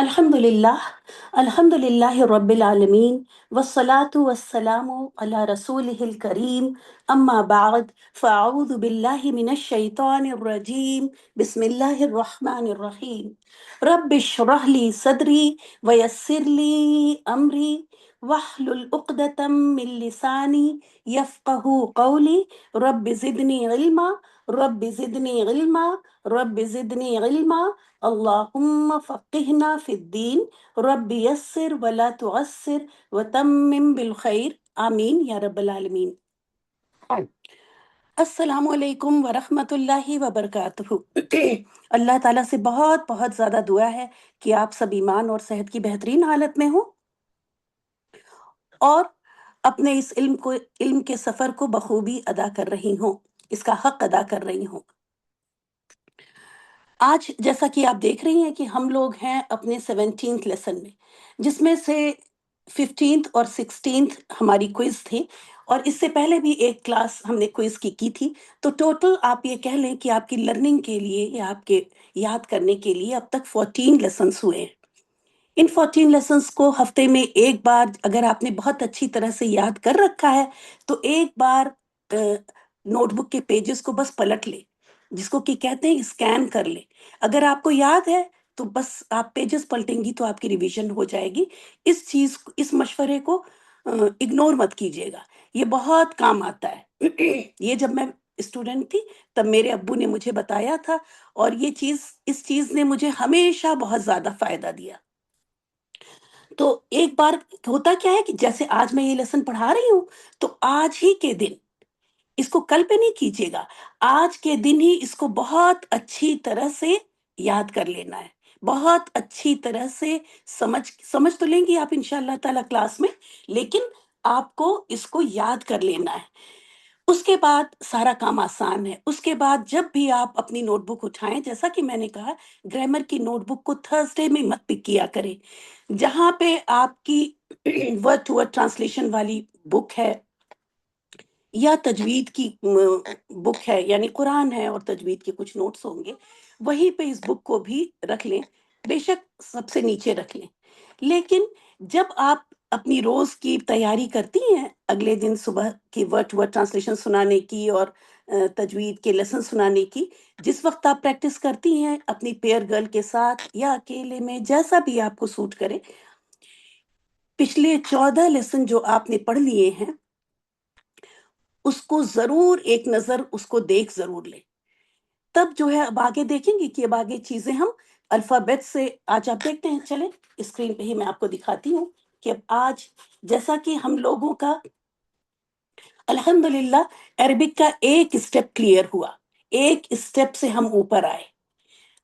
الحمد للہ رب العالمین والصلاة والسلام علی رسولہ الکریم اما بعد فاعوذ باللہ من الشیطان الرجیم بسم اللہ الرحمن الرحیم رب اشرح لی صدری ویسر لی امری واحلل عقدۃ من لسانی یفقہ قولی رب زدنی علما رب زدنی علما رب زدنی علما اللہم فقہنا فی الدین رب یسر ولا تعسر وتمم بالخیر آمین یا رب العالمین۔ السلام علیکم ورحمۃ اللہ وبرکاتہ۔ اللہ تعالیٰ سے بہت بہت زیادہ دعا ہے کہ آپ سب ایمان اور صحت کی بہترین حالت میں ہوں اور اپنے اس علم کے سفر کو بخوبی ادا کر رہی ہوں، اس کا حق ادا کر رہی ہوں۔ آج جیسا کہ آپ دیکھ رہی ہیں کہ ہم لوگ ہیں اپنے 17th لیسن میں، جس میں سے 15th اور 16th ہماری کوئز تھی، اور اس سے پہلے بھی ایک کلاس ہم نے کوئز کی تھی۔ تو ٹوٹل آپ یہ کہہ لیں کہ آپ کی لرننگ کے لیے یا آپ کے یاد کرنے کے لیے اب تک 14 لیسنس ہوئے ہیں۔ ان 14 لیسنس کو ہفتے میں ایک بار اگر آپ نے بہت اچھی طرح سے یاد کر رکھا ہے تو ایک بار نوٹ بک کے پیجز کو بس پلٹ لے، جس کو کہ کہتے ہیں اسکین کر لے۔ اگر آپ کو یاد ہے تو بس آپ پیجز پلٹیں گی تو آپ کی ریویژن ہو جائے گی۔ اس مشورے کو اگنور مت کیجیے گا، یہ بہت کام آتا ہے۔ یہ جب میں اسٹوڈنٹ تھی تب میرے ابو نے مجھے بتایا تھا، اور اس چیز نے مجھے ہمیشہ بہت زیادہ فائدہ دیا۔ تو ایک بار ہوتا کیا ہے کہ جیسے آج میں یہ لیسن پڑھا رہی ہوں تو آج ہی کے دن اس کو کل پہ نہیں کیجیے گا، آج کے دن ہی اس کو بہت اچھی طرح سے یاد کر لینا ہے، بہت اچھی طرح سے سمجھ تو لیں گی آپ انشاءاللہ تعالی کلاس میں، لیکن آپ کو اس کو یاد کر لینا ہے۔ اس کے بعد سارا کام آسان ہے۔ اس کے بعد جب بھی آپ اپنی نوٹ بک اٹھائیں، جیسا کہ میں نے کہا گرامر کی نوٹ بک کو تھرسڈے میں مت پک کیا کریں، جہاں پہ آپ کی ورڈ ٹو ورڈ ٹرانسلیشن والی بک ہے یا تجوید کی بک ہے، یعنی قرآن ہے اور تجوید کے کچھ نوٹس ہوں گے، وہیں پہ اس بک کو بھی رکھ لیں، بے شک سب سے نیچے رکھ لیں۔ لیکن جب آپ اپنی روز کی تیاری کرتی ہیں اگلے دن صبح کی ورڈ ٹو ورڈ ٹرانسلیشن سنانے کی اور تجوید کے لیسن سنانے کی، جس وقت آپ پریکٹس کرتی ہیں اپنی پیئر گرل کے ساتھ یا اکیلے میں، جیسا بھی آپ کو سوٹ کرے، پچھلے 14 لیسن جو آپ نے پڑھ لیے ہیں اس کو ضرور ایک نظر اس کو دیکھ ضرور لیں۔ تب جو ہے اب آگے دیکھیں گے کہ اب آگے چیزیں ہم الفابیٹ سے آج آپ دیکھتے ہیں، چلیں اسکرین پہ ہی میں آپ کو دکھاتی ہوں کہ اب آج جیسا کہ ہم لوگوں کا الحمدللہ عربک کا ایک اسٹیپ کلیئر ہوا، ایک اسٹیپ سے ہم اوپر آئے۔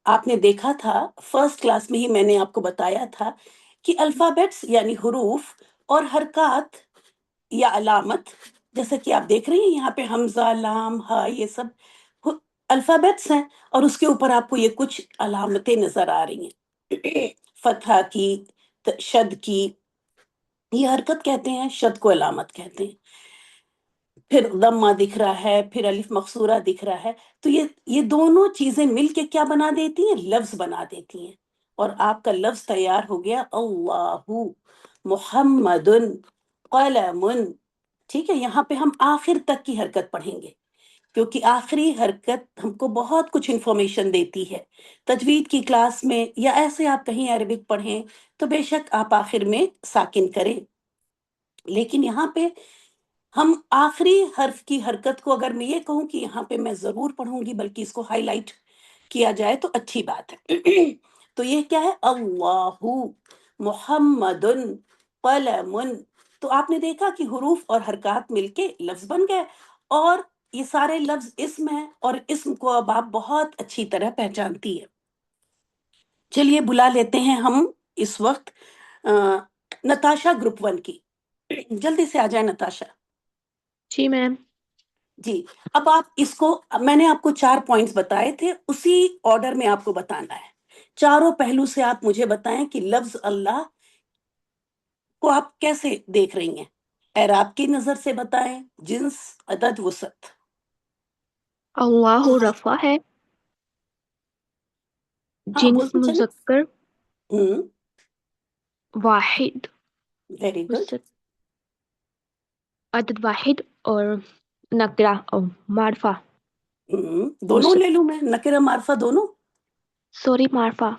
آپ نے دیکھا تھا فرسٹ کلاس میں ہی میں نے آپ کو بتایا تھا کہ الفابیٹس یعنی حروف اور حرکات یا علامت، جیسا کہ آپ دیکھ رہی ہیں یہاں پہ حمزہ، لام، ہا، یہ سب الفابیٹس ہیں، اور اس کے اوپر آپ کو یہ کچھ علامتیں نظر آ رہی ہیں۔ فتحہ کی، شد کی، یہ حرکت کہتے ہیں، شد کو علامت کہتے ہیں، پھر ضمہ دکھ رہا ہے، پھر الف مقصورہ دکھ رہا ہے۔ تو یہ دونوں چیزیں مل کے کیا بنا دیتی ہیں؟ لفظ بنا دیتی ہیں، اور آپ کا لفظ تیار ہو گیا، اللہ محمد قلم۔ ٹھیک ہے، یہاں پہ ہم آخر تک کی حرکت پڑھیں گے، کیونکہ آخری حرکت ہم کو بہت کچھ انفارمیشن دیتی ہے۔ تجوید کی کلاس میں یا ایسے آپ کہیں عربک پڑھیں تو بے شک آپ آخر میں ساکن کریں، لیکن یہاں پہ ہم آخری حرف کی حرکت کو، اگر میں یہ کہوں کہ یہاں پہ میں ضرور پڑھوں گی بلکہ اس کو ہائی لائٹ کیا جائے تو اچھی بات ہے۔ تو یہ کیا ہے؟ اللہ محمد قلم۔ تو آپ نے دیکھا کہ حروف اور حرکات مل کے لفظ بن گئے، اور یہ سارے لفظ اسم ہیں، اور اسم کو اب آپ بہت اچھی طرح پہچانتی ہے۔ چلیے بلا لیتے ہیں ہم اس وقت نتاشا گروپ 1 کی، جلدی سے آ جائیں نتاشا۔ جی میم۔ جی، اب آپ اس کو، میں نے آپ کو 4 پوائنٹس بتائے تھے، اسی آرڈر میں آپ کو بتانا ہے۔ چاروں پہلو سے آپ مجھے بتائیں کہ لفظ اللہ کو آپ کیسے دیکھ رہی ہیں، اعراب کی نظر سے بتائیں، جنس، عدد، وسعت۔ اللہ رفع ہے، ہاں جنس بولتے چلیں۔ مذکر، ہوں واحد. Very good. وسط عدد واحد اور نکرہ اور معرفہ. دونوں وسط. لے لوں میں، نکرہ معرفہ دونوں؟ سوری، معرفہ.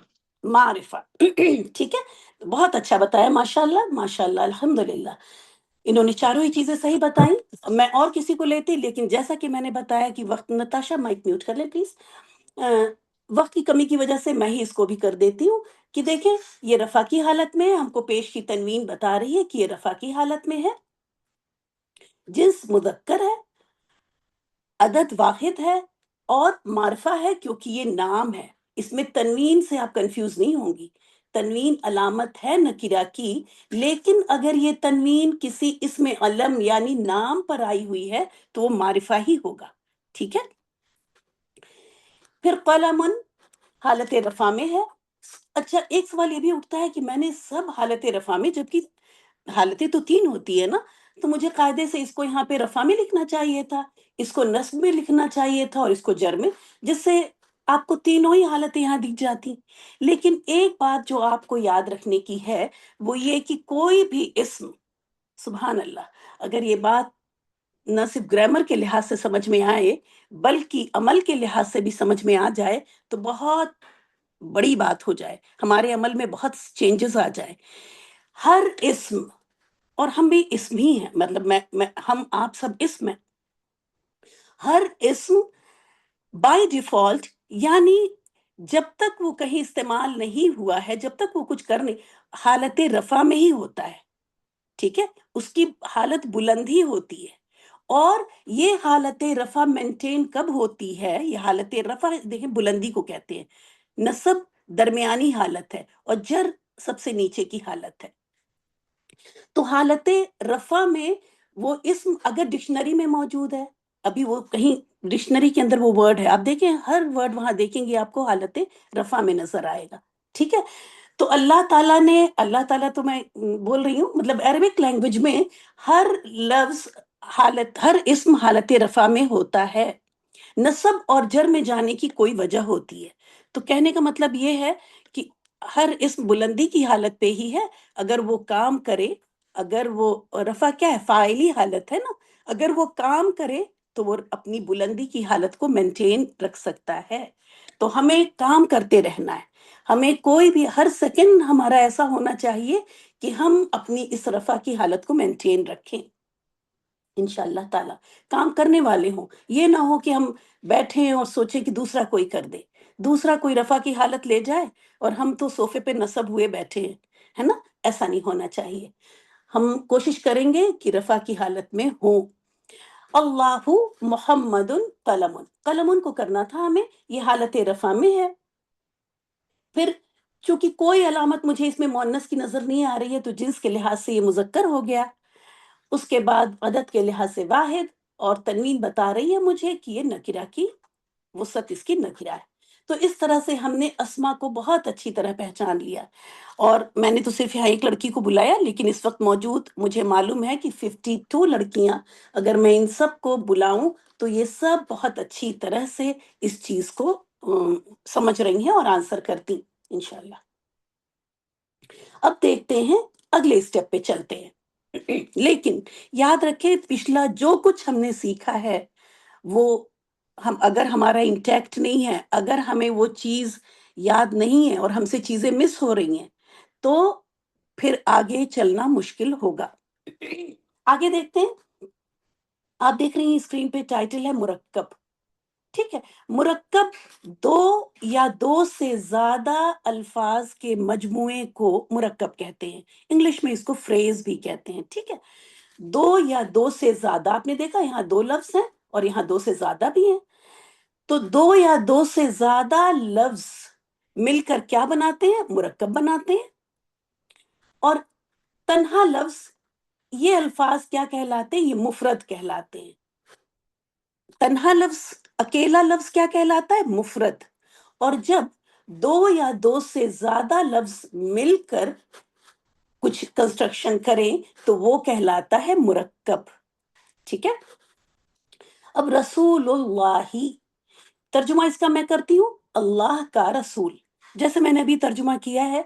معرفہ. ٹھیک ہے، بہت اچھا بتایا، ماشاء اللہ ماشاء اللہ، الحمد للہ. انہوں نے چاروں ہی چیزیں صحیح بتائیں. میں اور کسی کو لیتی، لیکن جیسا کہ میں نے بتایا کہ وقت، نتاشا مائک میوٹ کر لیں پلیز. وقت کی کمی کی وجہ سے میں ہی اس کو بھی کر دیتی ہوں کہ دیکھیں یہ رفع کی حالت میں ہے، ہم کو پیش کی تنوین بتا رہی ہے کہ یہ رفع کی حالت میں ہے، جنس مذکر ہے، عدد واحد ہے، اور معرفہ ہے کیونکہ یہ نام ہے. اس میں تنوین سے آپ کنفیوز نہیں ہوں گی. تنوین علامت ہے نکرہ کی، لیکن اگر یہ تنوین کسی اسم علم یعنی نام پر آئی ہوئی ہے تو وہ معرفہ ہی ہوگا. ٹھیک ہے. پھر قلم حالت رفع میں ہے. اچھا، ایک سوال یہ بھی اٹھتا ہے کہ میں نے سب حالت رفع میں، جبکہ حالتیں تو تین ہوتی ہے نا، تو مجھے قاعدے سے اس کو یہاں پہ رفع میں لکھنا چاہیے تھا، اس کو نصب میں لکھنا چاہیے تھا، اور اس کو جر میں، جس سے آپ کو تینوں ہی حالتیں یہاں دکھ جاتی. لیکن ایک بات جو آپ کو یاد رکھنے کی ہے وہ یہ کہ کوئی بھی اسم، سبحان اللہ، اگر یہ بات نہ صرف گرامر کے لحاظ سے سمجھ میں آئے بلکہ عمل کے لحاظ سے بھی سمجھ میں آ جائے تو بہت بڑی بات ہو جائے، ہمارے عمل میں بہت چینجز آ جائے. ہر اسم، اور ہم بھی اسم ہی ہیں، مطلب ہم آپ سب اسم ہیں. ہر اسم بائی ڈیفالٹ، یعنی جب تک وہ کہیں استعمال نہیں ہوا ہے، جب تک وہ کچھ کر نہیں، حالت رفع میں ہی ہوتا ہے. ٹھیک ہے، اس کی حالت بلند ہی ہوتی ہے. اور یہ حالت رفع مینٹین کب ہوتی ہے؟ یہ حالت رفع دیکھیں بلندی کو کہتے ہیں. نصب درمیانی حالت ہے اور جر سب سے نیچے کی حالت ہے. تو حالت رفع میں وہ اسم اگر ڈکشنری میں موجود ہے، ابھی وہ کہیں ڈکشنری کے اندر وہ ورڈ ہے، آپ دیکھیں ہر ورڈ وہاں دیکھیں گے آپ کو حالت رفع میں نظر آئے گا. ٹھیک ہے. تو اللہ تعالیٰ نے، اللہ تعالیٰ تو میں بول رہی ہوں مطلب عربک لینگویج میں ہر لفظ حالت، ہر اسم حالت رفع میں ہوتا ہے. نصب اور جر میں جانے کی کوئی وجہ ہوتی ہے. تو کہنے کا مطلب یہ ہے کہ ہر اسم بلندی کی حالت پہ ہی ہے. اگر وہ کام کرے، اگر وہ رفع کیا ہے؟ فاعلی حالت ہے نا. اگر وہ کام کرے تو وہ اپنی بلندی کی حالت کو مینٹین رکھ سکتا ہے. تو ہمیں کام کرتے رہنا ہے. ہمیں کوئی بھی ہر سیکنڈ ہمارا ایسا ہونا چاہیے کہ ہم اپنی اس رفع کی حالت کو مینٹین رکھیں. انشاءاللہ تعالی کام کرنے والے ہوں، یہ نہ ہو کہ ہم بیٹھیں اور سوچیں کہ دوسرا کوئی کر دے، دوسرا کوئی رفع کی حالت لے جائے اور ہم تو صوفے پہ نصب ہوئے بیٹھے ہیں، ہے نا. ایسا نہیں ہونا چاہیے. ہم کوشش کریں گے کہ رفع کی حالت میں ہوں. اللہ محمد قلم، قلم کو کرنا تھا ہمیں، یہ حالت رفع میں ہے. پھر چونکہ کوئی علامت مجھے اس میں مؤنث کی نظر نہیں آ رہی ہے تو جنس کے لحاظ سے یہ مذکر ہو گیا. اس کے بعد عدد کے لحاظ سے واحد، اور تنوین بتا رہی ہے مجھے کہ یہ نکرہ کی وسعت اس کی نکرہ ہے. تو اس طرح سے ہم نے اسما کو بہت اچھی طرح پہچان لیا. اور میں نے تو صرف یہاں ایک لڑکی کو بلایا، لیکن اس وقت موجود مجھے معلوم ہے کہ 52 لڑکیاں، اگر میں ان سب کو بلاؤں تو یہ سب بہت اچھی طرح سے اس چیز کو سمجھ رہی ہیں اور آنسر کرتی انشاءاللہ. اب دیکھتے ہیں، اگلے اسٹیپ پہ چلتے ہیں. لیکن یاد رکھیں پچھلا جو کچھ ہم نے سیکھا ہے وہ ہم اگر ہمارا انٹیکٹ نہیں ہے، اگر ہمیں وہ چیز یاد نہیں ہے اور ہم سے چیزیں مس ہو رہی ہیں تو پھر آگے چلنا مشکل ہوگا. آگے دیکھتے ہیں. آپ دیکھ رہی ہیں اسکرین پہ ٹائٹل ہے مرکب. ٹھیک ہے. مرکب دو یا دو سے زیادہ الفاظ کے مجموعے کو مرکب کہتے ہیں. انگلش میں اس کو فریز بھی کہتے ہیں. ٹھیک ہے. دو یا دو سے زیادہ، آپ نے دیکھا یہاں دو لفظ ہیں اور یہاں دو سے زیادہ بھی ہیں. تو دو یا دو سے زیادہ لفظ مل کر کیا بناتے ہیں؟ مرکب بناتے ہیں. اور تنہا لفظ، یہ الفاظ کیا کہلاتے ہیں؟ یہ مفرد کہلاتے ہیں. تنہا لفظ، اکیلا لفظ کیا کہلاتا ہے؟ مفرد. اور جب دو یا دو سے زیادہ لفظ مل کر کچھ کنسٹرکشن کریں تو وہ کہلاتا ہے مرکب. ٹھیک ہے. اب رسول اللہ، ترجمہ اس کا میں کرتی ہوں، اللہ کا رسول. جیسے میں نے ابھی ترجمہ کیا ہے،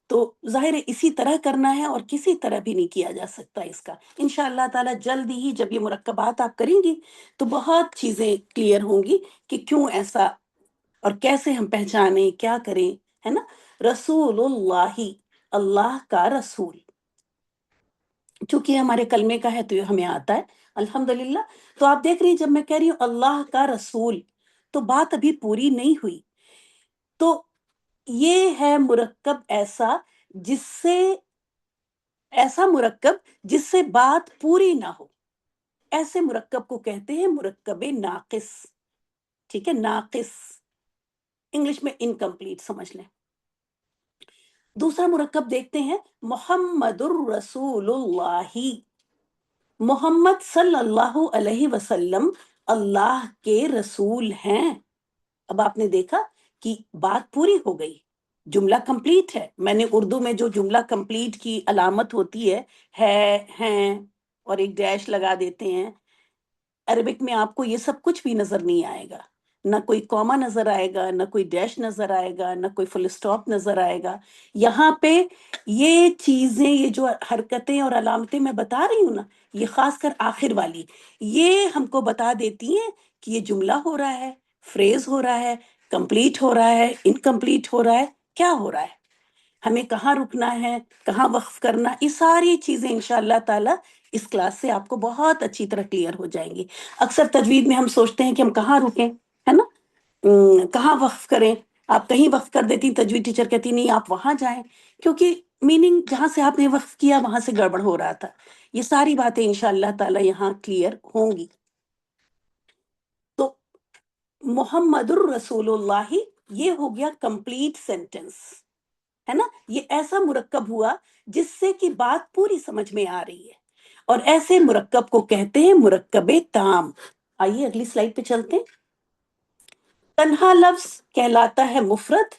تو ظاہر ہے اسی طرح کرنا ہے اور کسی طرح بھی نہیں کیا جا سکتا اس کا. انشاءاللہ تعالیٰ جلدی ہی جب یہ مرکبات آپ کریں گی تو بہت چیزیں کلیئر ہوں گی کہ کیوں ایسا اور کیسے ہم پہچانیں کیا کریں. ہے نا؟ رسول اللہ، اللہ کا رسول، چونکہ ہمارے کلمے کا ہے تو یہ ہمیں آتا ہے الحمدللہ. تو آپ دیکھ رہی ہیں جب میں کہہ رہی ہوں اللہ کا رسول تو بات ابھی پوری نہیں ہوئی. تو یہ ہے مرکب جس سے ایسا مرکب جس سے بات پوری نہ ہو. ایسے مرکب کو کہتے ہیں مرکب ناقص. ٹھیک ہے؟ ناقص انگلش میں انکمپلیٹ سمجھ لیں. دوسرا مرکب دیکھتے ہیں محمد الرسول اللہ. محمد صلی اللہ علیہ وسلم اللہ کے رسول ہیں. اب آپ نے دیکھا کہ بات پوری ہو گئی، جملہ کمپلیٹ ہے. میں نے اردو میں جو جملہ کمپلیٹ کی علامت ہوتی ہے ہیں اور ایک ڈیش لگا دیتے ہیں، عربک میں آپ کو یہ سب کچھ بھی نظر نہیں آئے گا. نہ کوئی کوما نظر آئے گا، نہ کوئی ڈیش نظر آئے گا، نہ کوئی فل اسٹاپ نظر آئے گا. یہاں پہ یہ چیزیں، یہ جو حرکتیں اور علامتیں میں بتا رہی ہوں نا، یہ خاص کر آخر والی، یہ ہم کو بتا دیتی ہیں کہ یہ جملہ ہو رہا ہے، فریز ہو رہا ہے، کمپلیٹ ہو رہا ہے، انکمپلیٹ ہو رہا ہے، کیا ہو رہا ہے، ہمیں کہاں رکنا ہے، کہاں وقف کرنا. یہ ساری چیزیں انشاءاللہ تعالی اس کلاس سے آپ کو بہت اچھی طرح کلیئر ہو جائیں گی. اکثر تجوید میں ہم سوچتے ہیں کہ ہم کہاں رکیں، ہے نا، کہاں وقف کریں. آپ کہیں وقف کر دیتی، تجوید ٹیچر کہتی نہیں آپ وہاں جائیں، کیونکہ میننگ جہاں سے آپ نے وقف کیا وہاں سے گڑبڑ ہو رہا تھا. یہ ساری باتیں انشاءاللہ تعالی یہاں کلیئر ہوں گی. تو محمد الرسول اللہ یہ ہو گیا کمپلیٹ سینٹنس. ہے نا؟ یہ ایسا مرکب ہوا جس سے کہ بات پوری سمجھ میں آ رہی ہے، اور ایسے مرکب کو کہتے ہیں مرکب تام. آئیے اگلی سلائیڈ پہ چلتے ہیں. تنہا لفظ کہلاتا ہے مفرد،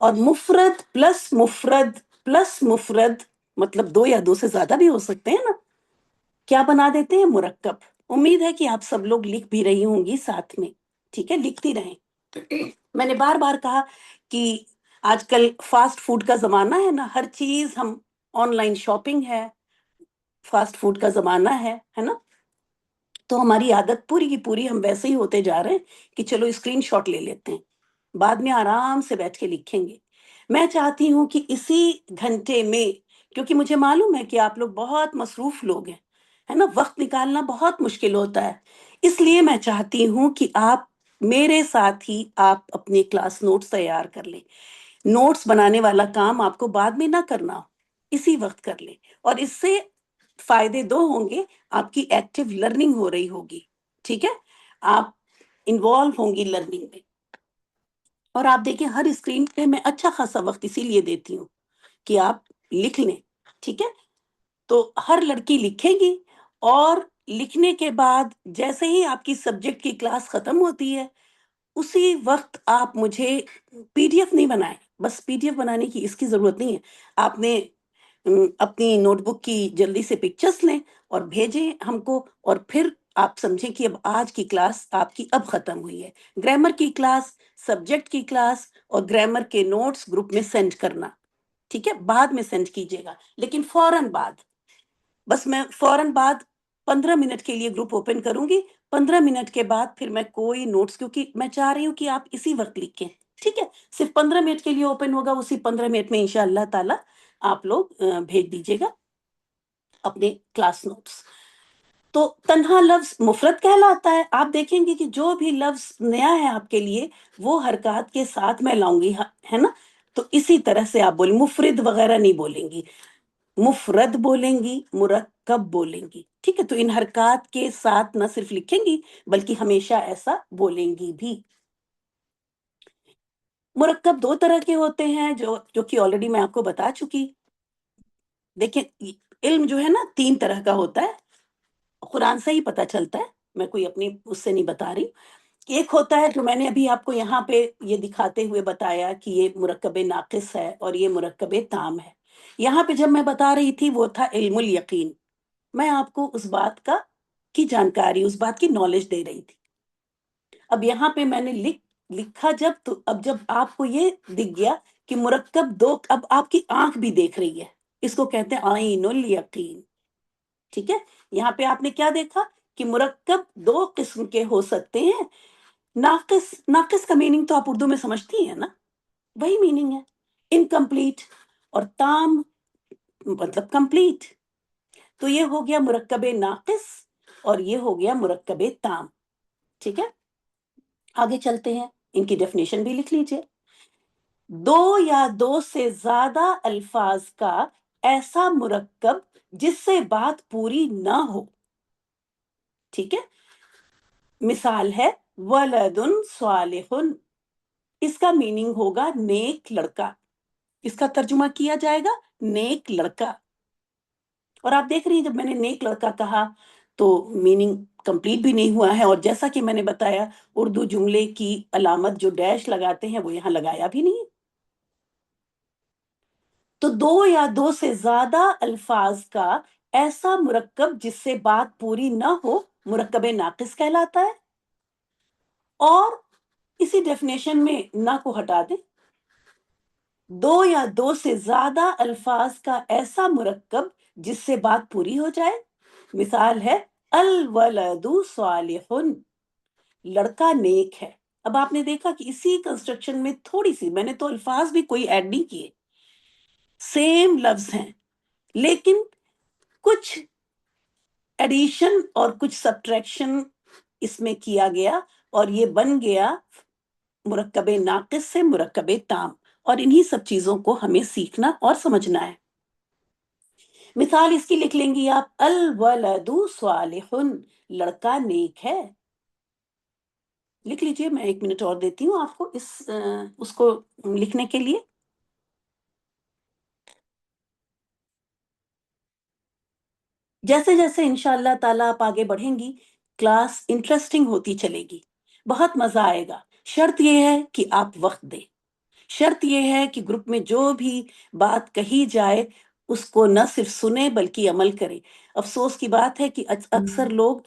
اور مفرد پلس مفرد مطلب دو یا دو سے زیادہ بھی ہو سکتے ہیں نا، کیا بنا دیتے ہیں؟ مرکب. امید ہے کہ آپ سب لوگ لکھ بھی رہی ہوں گی ساتھ میں. ٹھیک ہے؟ لکھتی رہیں. میں نے بار بار کہا کہ آج کل فاسٹ فوڈ کا زمانہ ہے نا، ہر چیز ہم آن لائن شاپنگ ہے، فاسٹ فوڈ کا زمانہ ہے نا. تو ہماری عادت پوری کی پوری ہم ویسے ہی ہوتے جا رہے ہیں کہ چلو اسکرین شاٹ لے لیتے ہیں، بعد میں آرام سے بیٹھ کے لکھیں گے. میں چاہتی ہوں کہ اسی گھنٹے میں، کیونکہ مجھے معلوم ہے کہ آپ لوگ بہت مصروف لوگ ہیں، ہے نا، وقت نکالنا بہت مشکل ہوتا ہے. اس لیے میں چاہتی ہوں کہ آپ میرے ساتھ ہی آپ اپنے کلاس نوٹس تیار کر لیں. نوٹس بنانے والا کام آپ کو بعد میں نہ کرنا ہو، اسی وقت کر لیں. اور اس سے فائدے دو ہوں گے. آپ کی ایکٹیو لرننگ ہو رہی ہوگی. ٹھیک ہے؟ آپ انوالو ہوں گی لرننگ میں. اور آپ دیکھیں ہر اسکرین پہ میں اچھا خاصا وقت اسی لیے دیتی ہوں کہ آپ لکھ لیں. ٹھیک ہے؟ تو ہر لڑکی لکھے گی، اور لکھنے کے بعد جیسے ہی آپ کی سبجیکٹ کی کلاس ختم ہوتی ہے اسی وقت آپ مجھے پی ڈی ایف نہیں بنائیں. بس پی ڈی ایف بنانے کی اس کی ضرورت نہیں ہے. آپ نے اپنی نوٹ بک کی جلدی سے پکچرز لیں اور بھیجیں ہم کو، اور پھر آپ سمجھیں کہ اب آج کی کلاس آپ کی اب ختم ہوئی ہے. گرامر کی کلاس، سبجیکٹ کی کلاس اور گرامر کے نوٹس گروپ میں سینڈ کرنا. ٹھیک ہے؟ بعد میں سینڈ کیجیے گا، لیکن فوراً بعد. بس میں فوراً بعد 15 منٹ کے لیے گروپ اوپن کروں گی. 15 منٹ کے بعد پھر میں کوئی نوٹس، کیونکہ میں چاہ رہی ہوں کہ آپ اسی وقت لکھیں. ٹھیک ہے؟ صرف 15 منٹ کے لیے اوپن ہوگا، اسی 15 منٹ میں انشاءاللہ تعالی آپ لوگ بھیج دیجیے گا اپنے کلاس نوٹس. تو تنہا لفظ مفرد کہلاتا ہے. آپ دیکھیں گے کہ جو بھی لفظ نیا ہے آپ کے لیے وہ حرکات کے ساتھ میں لاؤں گی، ہے نا. تو اسی طرح سے آپ بولیں، مفرد وغیرہ نہیں بولیں گی، مفرد بولیں گی، مرکب بولیں گی. ٹھیک ہے؟ تو ان حرکات کے ساتھ نہ صرف لکھیں گی بلکہ ہمیشہ ایسا بولیں گی بھی. مرکب دو طرح کے ہوتے ہیں جو کہ آلریڈی میں آپ کو بتا چکی. دیکھیں علم جو ہے نا 3 طرح کا ہوتا ہے، قرآن سے ہی پتہ چلتا ہے، میں کوئی اپنی اس سے نہیں بتا رہی. ایک ہوتا ہے جو میں نے ابھی آپ کو یہاں پہ یہ دکھاتے ہوئے بتایا کہ یہ مرکب ناقص ہے اور یہ مرکب تام ہے. یہاں پہ جب میں بتا رہی تھی وہ تھا علم الیقین. میں آپ کو اس بات کی جانکاری، اس بات کی نالج دے رہی تھی. اب یہاں پہ میں نے لکھا جب، تو اب جب آپ کو یہ دکھ گیا کہ مرکب دو، اب آپ کی آنکھ بھی دیکھ رہی ہے، اس کو کہتے ہیں عین الیقین. ٹھیک ہے، یہاں پہ آپ نے کیا دیکھا کہ مرکب دو قسم کے ہو سکتے ہیں. ناقص، ناقص کا میننگ تو آپ اردو میں سمجھتی ہیں نا، وہی میننگ ہے. انکمپلیٹ اور تام مطلب کمپلیٹ. تو یہ ہو گیا مرکب ناقص اور یہ ہو گیا مرکب تام. ٹھیک ہے، آگے چلتے ہیں، ان کی ڈیفینیشن بھی لکھ لیجئے. دو یا دو سے زیادہ الفاظ کا ایسا مرکب جس سے بات پوری نہ ہو. ٹھیک ہے، مثال ہے ولد صالح، اس کا میننگ ہوگا نیک لڑکا. اس کا ترجمہ کیا جائے گا نیک لڑکا. اور آپ دیکھ رہی ہیں جب میں نے نیک لڑکا کہا تو میننگ کمپلیٹ بھی نہیں ہوا ہے، اور جیسا کہ میں نے بتایا اردو جملے کی علامت جو ڈیش لگاتے ہیں وہ یہاں لگایا بھی نہیں. تو دو یا دو سے زیادہ الفاظ کا ایسا مرکب جس سے بات پوری نہ ہو مرکب ناقص کہلاتا ہے. اور اسی ڈیفینیشن میں نہ کو ہٹا دیں، دو یا دو سے زیادہ الفاظ کا ایسا مرکب جس سے بات پوری ہو جائے. مثال ہے الولد صالح، لڑکا نیک ہے. اب آپ نے دیکھا کہ اسی کنسٹرکشن میں تھوڑی سی، میں نے تو الفاظ بھی کوئی ایڈ نہیں کیے، سیم لفظ ہیں لیکن کچھ ایڈیشن اور کچھ سبٹریکشن اس میں کیا گیا اور یہ بن گیا مرکب ناقص سے مرکب تام. اور انہی سب چیزوں کو ہمیں سیکھنا اور سمجھنا ہے. مثال اس کی لکھ لیں گی آپ، الولد صالح، لڑکا نیک ہے. لکھ لیجئے، میں 1 منٹ اور دیتی ہوں آپ کو اس کو لکھنے کے لیے. جیسے جیسے انشاءاللہ تعالیٰ آپ آگے بڑھیں گی کلاس انٹرسٹنگ ہوتی چلے گی، بہت مزہ آئے گا. شرط یہ ہے کہ آپ وقت دیں، شرط یہ ہے کہ گروپ میں جو بھی بات کہی جائے اس کو نہ صرف سنیں بلکہ عمل کریں. افسوس کی بات ہے کہ اکثر لوگ،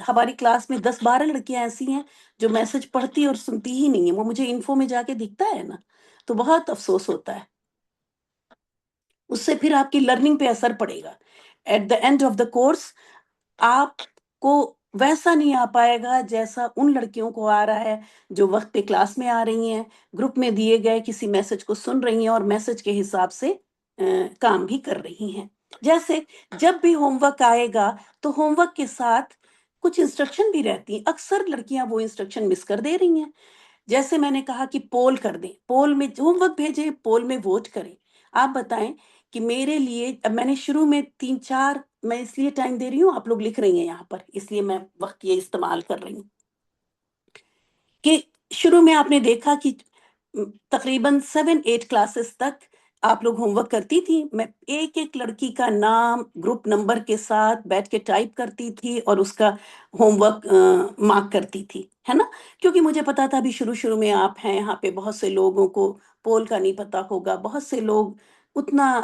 ہماری کلاس میں 10-12 لڑکیاں ایسی ہیں جو میسج پڑھتی اور سنتی ہی نہیں ہیں. وہ مجھے انفو میں جا کے دکھتا ہے نا، تو بہت افسوس ہوتا ہے. اس سے پھر آپ کی لرننگ پہ اثر پڑے گا. At the end of the course آپ کو ویسا نہیں آ پائے گا جیسا ان لڑکیوں کو آ رہا ہے جو وقت پہ کلاس میں آ رہی ہیں، گروپ میں دیے گئے کسی میسج کو سن رہی ہیں اور میسج کے حساب سے کام بھی کر رہی ہیں. جیسے جب بھی ہوم ورک آئے گا تو ہوم ورک کے ساتھ کچھ انسٹرکشن بھی رہتی ہیں. اکثر لڑکیاں وہ انسٹرکشن مس کر دے رہی ہیں. جیسے میں نے کہا کہ پول کر دیں، پول میں ہوم ورک بھیجیں، پول میں ووٹ کریں. آپ بتائیں کہ میرے لیے، اب میں نے شروع میں 3-4، میں اس لیے ٹائم دے رہی ہوں، آپ لوگ لکھ رہی ہیں یہاں پر اس لیے میں وقت یہ استعمال کر رہی ہوں کہ شروع میں آپ نے دیکھا کہ تقریباً 7-8 کلاسز تک آپ لوگ ہوم ورک کرتی تھی. میں ایک ایک لڑکی کا نام گروپ نمبر کے ساتھ بیٹھ کے ٹائپ کرتی تھی اور اس کا ہوم ورک مارک کرتی تھی، ہے نا. کیونکہ مجھے پتا تھا ابھی شروع شروع میں آپ ہیں یہاں پہ، بہت سے لوگوں کو پول کا نہیں پتا ہوگا، بہت سے لوگ اتنا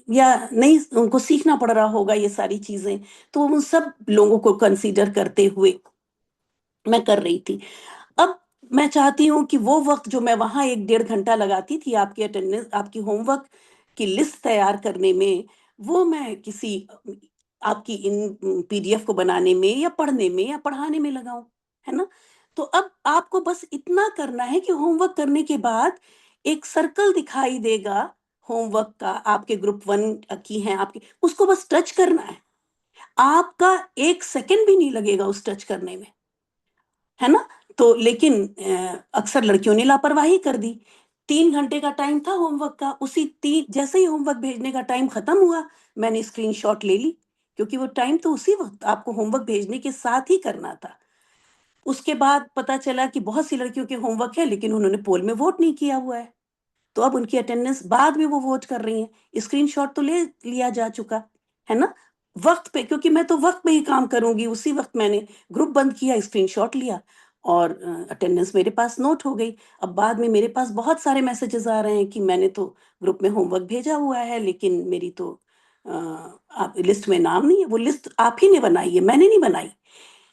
یا نہیں ان کو سیکھنا پڑ رہا ہوگا یہ ساری چیزیں. تو ان سب لوگوں کو کنسیڈر کرتے ہوئے میں کر رہی تھی. اب میں چاہتی ہوں کہ وہ وقت جو میں وہاں 1-1.5 گھنٹہ لگاتی تھی آپ کی اٹینڈنس، آپ کی ہوم ورک کی لسٹ تیار کرنے میں، وہ میں کسی آپ کی ان پی ڈی ایف کو بنانے میں یا پڑھنے میں یا پڑھانے میں لگاؤں، ہے نا. تو اب آپ کو بس اتنا کرنا ہے کہ ہوم ورک کرنے کے بعد ایک سرکل دکھائی دے گا ہوم ورک کا، آپ کے گروپ 1 کی ہیں آپ کی، اس کو بس ٹچ کرنا ہے. آپ کا 1 سیکنڈ بھی نہیں لگے گا اس ٹچ کرنے میں، ہے نا. تو لیکن اکثر لڑکیوں نے لاپرواہی کر دی. 3 گھنٹے کا ٹائم تھا ہوم ورک کا، اسی جیسے ہی ہوم ورک بھیجنے کا ٹائم ختم ہوا میں نے اسکرین شاٹ لے لی، کیونکہ وہ ٹائم تو اسی وقت آپ کو ہوم ورک بھیجنے کے ساتھ ہی کرنا تھا. اس کے بعد پتا چلا کہ بہت سی لڑکیوں کے ہوم ورک ہے لیکن انہوں نے پول میں ووٹ نہیں کیا ہوا ہے، تو اب ان کی اٹینڈنس بعد میں وہ ووٹ کر رہی ہیں. اسکرین شاٹ تو لے لیا جا چکا ہے نا وقت پہ، کیونکہ میں تو وقت پہ ہی کام کروں گی. اسی وقت میں نے گروپ بند کیا، اسکرین شاٹ لیا اور اٹینڈنس میرے پاس نوٹ ہو گئی. اب بعد میں میرے پاس بہت سارے میسیجز آ رہے ہیں کہ میں نے تو گروپ میں ہوم ورک بھیجا ہوا ہے لیکن میری تو لسٹ میں نام نہیں ہے. وہ لسٹ آپ ہی نے بنائی ہے، میں نے نہیں بنائی.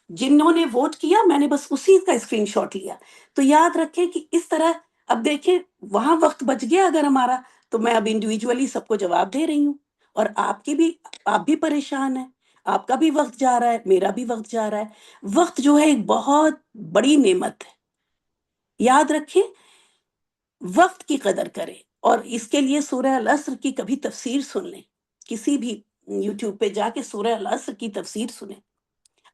جنہوں نے ووٹ کیا میں نے بس اسی کا اسکرین شاٹ لیا. تو یاد رکھیں کہ اس طرح اب دیکھیں وہاں وقت بچ گیا اگر ہمارا، تو میں اب انڈیویجولی سب کو جواب دے رہی ہوں، اور آپ بھی پریشان ہیں، آپ کا بھی وقت جا رہا ہے، میرا بھی وقت جا رہا ہے۔ وقت جو ہے ایک بہت بڑی نعمت ہے، یاد رکھیں، وقت کی قدر کریں، اور اس کے لیے سورہ العصر کی کبھی تفسیر سن لیں، کسی بھی یوٹیوب پہ جا کے سورہ العصر کی تفسیر سنیں،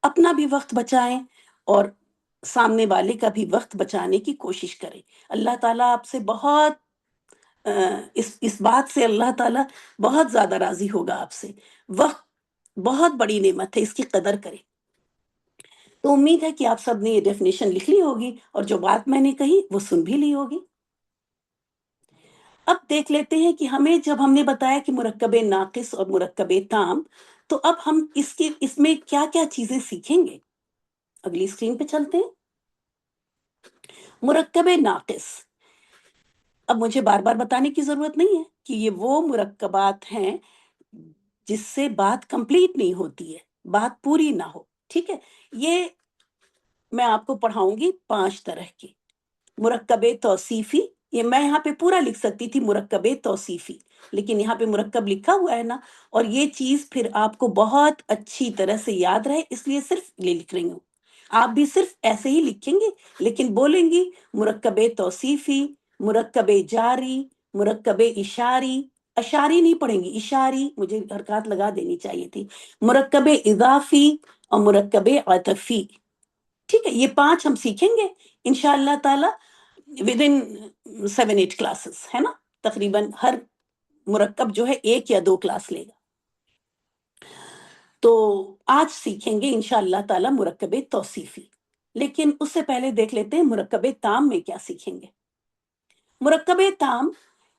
اپنا بھی وقت بچائیں اور سامنے والے کا بھی وقت بچانے کی کوشش کریں۔ اللہ تعالیٰ آپ سے بہت اس بات سے اللہ تعالیٰ بہت زیادہ راضی ہوگا آپ سے۔ وقت بہت بڑی نعمت ہے، اس کی قدر کریں۔ تو امید ہے کہ آپ سب نے یہ ڈیفینیشن لکھ لی ہوگی، اور جو بات میں نے کہی وہ سن بھی لی ہوگی۔ اب دیکھ لیتے ہیں کہ جب ہم نے بتایا کہ مرکب ناقص اور مرکب تام، تو اب ہم اس میں کیا کیا چیزیں سیکھیں گے۔ اگلی اسکرین پہ چلتے ہیں۔ مرکب ناقص، اب مجھے بار بار بتانے کی ضرورت نہیں ہے کہ یہ وہ مرکبات ہیں جس سے بات کمپلیٹ نہیں ہوتی ہے، بات پوری نہ ہو، ٹھیک ہے۔ یہ میں آپ کو پڑھاؤں گی 5 طرح کی۔ مرکب توصیفی، یہ میں یہاں پہ پورا لکھ سکتی تھی مرکب توصیفی، لیکن یہاں پہ مرکب لکھا ہوا ہے نا، اور یہ چیز پھر آپ کو بہت اچھی طرح سے یاد رہے، اس لیے صرف یہ لکھ رہی ہوں۔ آپ بھی صرف ایسے ہی لکھیں گے، لیکن بولیں گی مرکب توصیفی، مرکب جاری، مرکب اشاری، اشاری نہیں پڑھیں گی، اشاری مجھے حرکات لگا دینی چاہیے تھی، مرکب اضافی اور مرکب عطفی، ٹھیک ہے۔ یہ 5 ہم سیکھیں گے انشاءاللہ تعالی ودن 7-8 کلاسز، ہے نا، تقریباً ہر مرکب جو ہے 1 یا 2 کلاس لے گا۔ تو آج سیکھیں گے انشاءاللہ تعالی مرکب توصیفی، لیکن اس سے پہلے دیکھ لیتے ہیں مرکب تام میں کیا سیکھیں گے۔ مرکب تام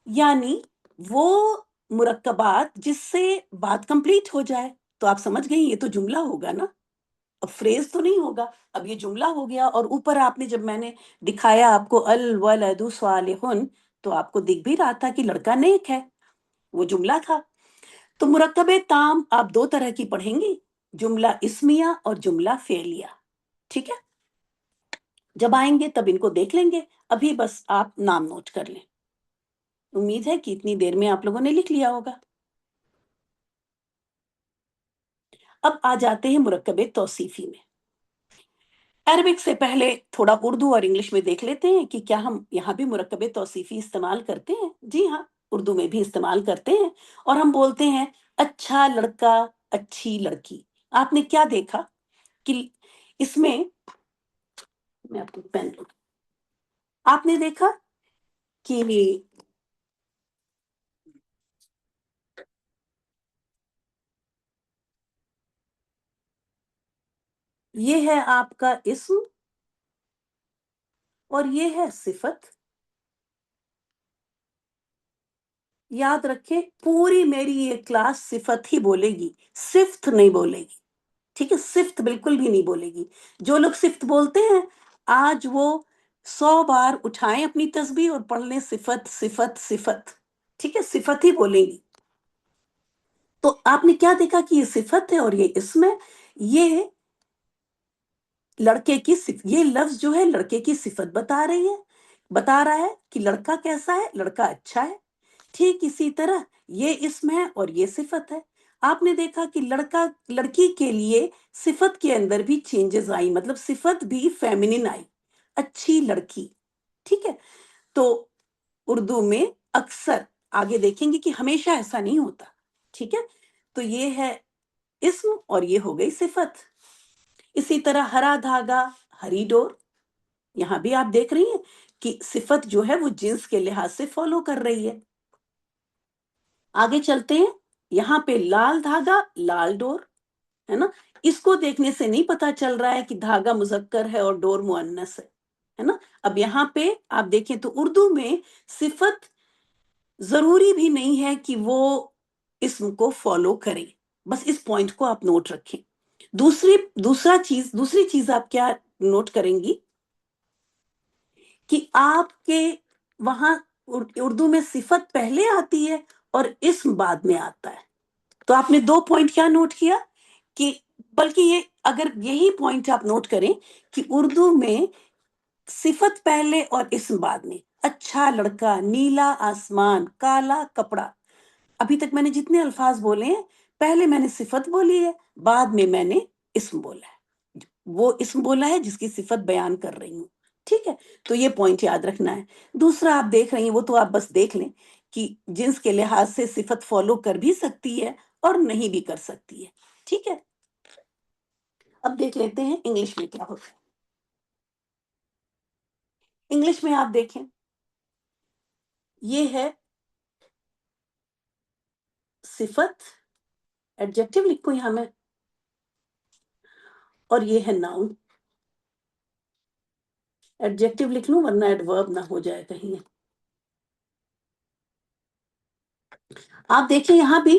یعنی وہ مرکبات جس سے بات کمپلیٹ ہو جائے۔ تو آپ سمجھ گئی یہ تو جملہ ہوگا نا، اب فریز تو نہیں ہوگا، اب یہ جملہ ہو گیا۔ اور اوپر آپ نے جب میں نے دکھایا آپ کو الولد صالح، تو آپ کو دکھ بھی رہا تھا کہ لڑکا نیک ہے، وہ جملہ تھا۔ تو مرکب تام آپ 2 طرح کی پڑھیں گی، جملہ اسمیہ اور جملہ فعلیہ، ٹھیک ہے۔ جب آئیں گے تب ان کو دیکھ لیں گے، ابھی بس آپ نام نوٹ کر لیں۔ امید ہے کہ اتنی دیر میں آپ لوگوں نے لکھ لیا ہوگا۔ اب آ جاتے ہیں مرکب توصیفی میں۔ عربک سے پہلے تھوڑا اردو اور انگلش میں دیکھ لیتے ہیں کہ کیا ہم یہاں بھی مرکب توصیفی استعمال کرتے ہیں۔ جی ہاں، اردو میں بھی استعمال کرتے ہیں، اور ہم بولتے ہیں اچھا لڑکا، اچھی لڑکی۔ آپ نے کیا دیکھا کہ اس میں آپ کو پین دوں، آپ نے دیکھا کہ یہ ہے آپ کا اسم اور یہ ہے صفت۔ یاد رکھیں پوری میری یہ کلاس صفت ہی بولے گی، صفت نہیں بولے گی، ٹھیک ہے، صفت بالکل بھی نہیں بولے گی۔ جو لوگ صفت بولتے ہیں آج وہ 100 بار اٹھائیں اپنی تسبیح اور پڑھ لیں صفت صفت صفت، ٹھیک ہے، صفت ہی بولیں گی۔ تو آپ نے کیا دیکھا کہ یہ صفت ہے اور یہ اسم ہے، یہ لڑکے کی یہ لفظ جو ہے لڑکے کی صفت بتا رہی ہے، بتا رہا ہے کہ لڑکا کیسا ہے، لڑکا اچھا ہے۔ ٹھیک اسی طرح یہ اسم ہے اور یہ صفت ہے۔ آپ نے دیکھا کہ لڑکی کے لیے صفت کے اندر بھی چینجز آئی، مطلب صفت بھی فیمنن آئی، اچھی لڑکی، ٹھیک ہے۔ تو اردو میں اکثر آگے دیکھیں گے کہ ہمیشہ ایسا نہیں ہوتا، ٹھیک ہے۔ تو یہ ہے اسم اور یہ ہو گئی صفت۔ اسی طرح ہرا دھاگا، ہری ڈور، یہاں بھی آپ دیکھ رہی ہیں کہ صفت جو ہے وہ جنس کے لحاظ سے فالو کر رہی ہے۔ آگے چلتے ہیں، یہاں پہ لال دھاگا، لال ڈور، ہے نا، اس کو دیکھنے سے نہیں پتا چل رہا ہے کہ دھاگا مذکر ہے اور ڈور مؤنث ہے نا۔ اب یہاں پہ آپ دیکھیں تو اردو میں صفت ضروری بھی نہیں ہے کہ وہ اسم کو فالو کرے، بس اس پوائنٹ کو آپ نوٹ رکھیں۔ دوسری چیز آپ کیا نوٹ کریں گی کہ آپ کے وہاں اردو میں صفت پہلے آتی ہے اور اسم بعد میں آتا ہے۔ تو آپ نے 2 پوائنٹ کیا نوٹ کیا کہ بلکہ یہ اگر یہی پوائنٹ آپ نوٹ کریں کہ اردو میں صفت پہلے اور اسم بعد میں، اچھا لڑکا، نیلا آسمان، کالا کپڑا. ابھی تک میں نے جتنے الفاظ بولے ہیں، پہلے میں نے صفت بولی ہے، بعد میں میں نے اسم بولا ہے. وہ اسم بولا ہے جس کی صفت بیان کر رہی ہوں. ٹھیک ہے، تو یہ پوائنٹ یاد رکھنا ہے. دوسرا آپ دیکھ رہی ہیں، وہ تو آپ بس دیکھ لیں کہ جنس کے لحاظ سے صفت فالو کر بھی سکتی ہے اور نہیں بھی کر سکتی ہے. ٹھیک ہے، اب دیکھ لیتے ہیں انگلش میں کیا ہوتا ہے. انگلش میں آپ دیکھیں، یہ ہے صفت، ایڈجیکٹو لکھوں یہاں میں، اور یہ ہے ناؤن. ایڈجیکٹو لکھ لوں ورنہ ایڈورب نہ ہو جائے کہیں. آپ دیکھیں یہاں بھی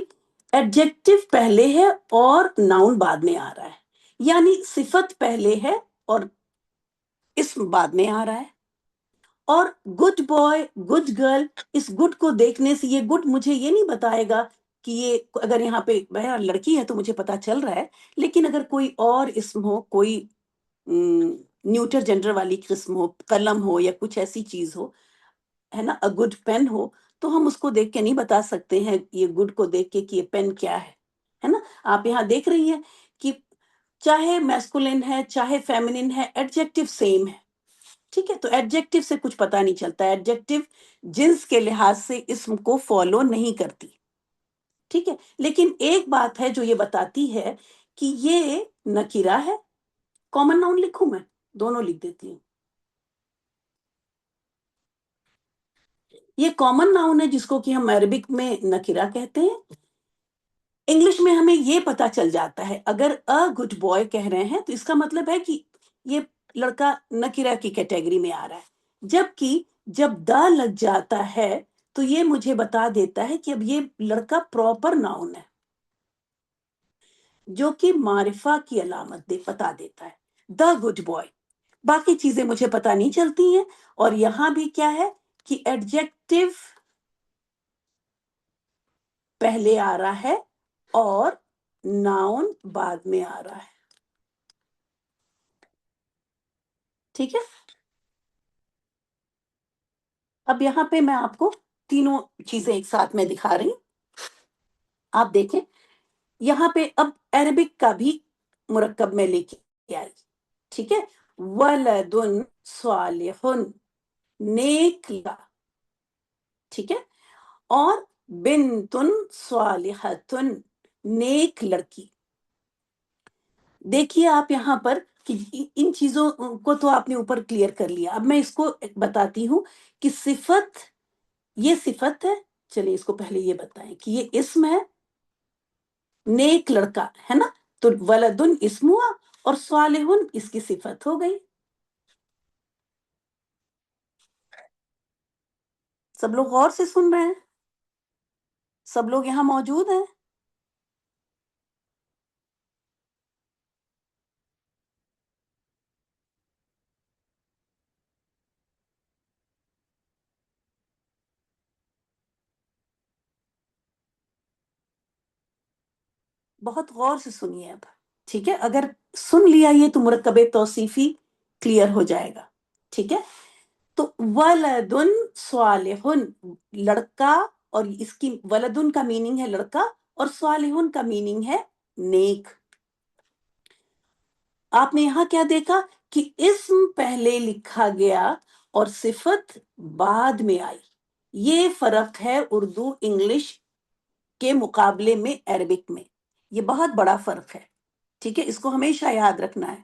ایڈجیکٹو پہلے ہے اور ناؤن بعد میں آ رہا ہے، یعنی صفت پہلے ہے اور اسم بعد میں آ رہا ہے. اور گڈ بوائے، گڈ گرل، اس گڈ کو دیکھنے سے یہ گڈ مجھے یہ نہیں بتائے گا کہ یہ، اگر یہاں پہ بہرحال لڑکی ہے تو مجھے پتا چل رہا ہے، لیکن اگر کوئی اور اسم ہو، کوئی نیوٹر جینڈر والی قسم ہو، قلم ہو یا کچھ ایسی چیز ہو، ہے نا، گڈ پین ہو، تو ہم اس کو دیکھ کے نہیں بتا سکتے ہیں یہ گڈ کو دیکھ کے کہ یہ پین کیا ہے نا. آپ یہاں دیکھ رہی ہیں کہ چاہے میسکولن ہے چاہے فیمنن ہے، ایڈجیکٹو سیم ہے. ٹھیک ہے، تو ایڈجیکٹو سے کچھ پتا نہیں چلتا. ایڈجیکٹو جنس کے لحاظ سے اسم کو فالو نہیں کرتی. ٹھیک ہے، لیکن ایک بات ہے جو یہ بتاتی ہے کہ یہ نکیرہ ہے. کامن ناؤن لکھوں میں، دونوں لکھ دیتی ہوں. یہ کامن ناؤن ہے جس کو کہ ہم عربک میں نکیرہ کہتے ہیں. انگلش میں ہمیں یہ پتا چل جاتا ہے، اگر ا گڈ بوائے کہہ رہے ہیں تو اس کا مطلب ہے کہ یہ لڑکا نکیرہ کی کیٹیگری میں آ رہا ہے. جبکہ جب دا لگ جاتا ہے تو یہ مجھے بتا دیتا ہے کہ اب یہ لڑکا پراپر ناؤن ہے، جو کہ معرفہ کی علامت بتا دیتا ہے، دا گڈ بوائے. باقی چیزیں مجھے پتا نہیں چلتی ہیں. اور یہاں بھی کیا ہے کہ ایڈجیکٹو پہلے آ رہا ہے اور ناؤن بعد میں آ رہا ہے. ٹھیک ہے، اب یہاں پہ میں آپ کو تینوں چیزیں ایک ساتھ میں دکھا رہی ہوں. آپ دیکھیں یہاں پہ اب عربک کا بھی مرکب میں لے کے آئی. ٹھیک ہے، ولدن صالح، نیک لڑکا. ٹھیک ہے، اور بنتن صالحتن، نیک لڑکی. دیکھیے آپ یہاں پر کہ ان چیزوں کو تو آپ نے اوپر کلیئر کر لیا. اب میں اس کو بتاتی ہوں کہ صفت، یہ صفت ہے. چلیے اس کو پہلے یہ بتائیں کہ یہ اسم ہے، نیک لڑکا ہے نا، تو ولدن اسم ہوا اور صالحن اس کی صفت ہو گئی. سب لوگ غور سے سن رہے ہیں؟ سب لوگ یہاں موجود ہیں؟ بہت غور سے سنیے اب. ٹھیک ہے، اگر سن لیا یہ تو مرکب توصیفی کلیئر ہو جائے گا. ٹھیک ہے، تو ولدن صالح، لڑکا، اور اس کی ولدن کا میننگ ہے لڑکا اور صالح کا میننگ ہے نیک. آپ نے یہاں کیا دیکھا کہ اسم پہلے لکھا گیا اور صفت بعد میں آئی. یہ فرق ہے اردو انگلش کے مقابلے میں عربک میں. یہ بہت بڑا فرق ہے. ٹھیک ہے، اس کو ہمیشہ یاد رکھنا ہے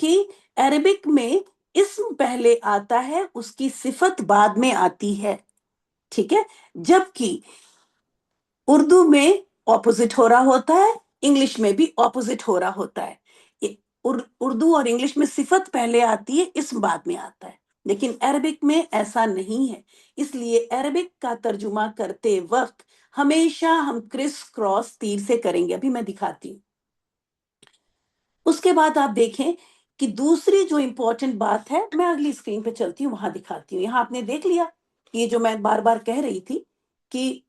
کہ عربک میں اسم پہلے آتا ہے، اس کی صفت بعد میں آتی ہے. ٹھیک ہے، جبکہ اردو میں اپوزٹ ہو رہا ہوتا ہے، انگلش میں بھی اپوزٹ ہو رہا ہوتا ہے. اردو اور انگلش میں صفت پہلے آتی ہے، اسم بعد میں آتا ہے، لیکن عربک میں ایسا نہیں ہے. اس لیے عربک کا ترجمہ کرتے وقت ہمیشہ ہم کرس کراس تیر سے کریں گے. ابھی میں دکھاتی ہوں. اس کے بعد آپ دیکھیں کہ دوسری جو امپورٹنٹ بات ہے، میں اگلی اسکرین پہ چلتی ہوں، وہاں دکھاتی ہوں. یہاں آپ نے دیکھ لیا یہ جو میں بار بار کہہ رہی تھی کہ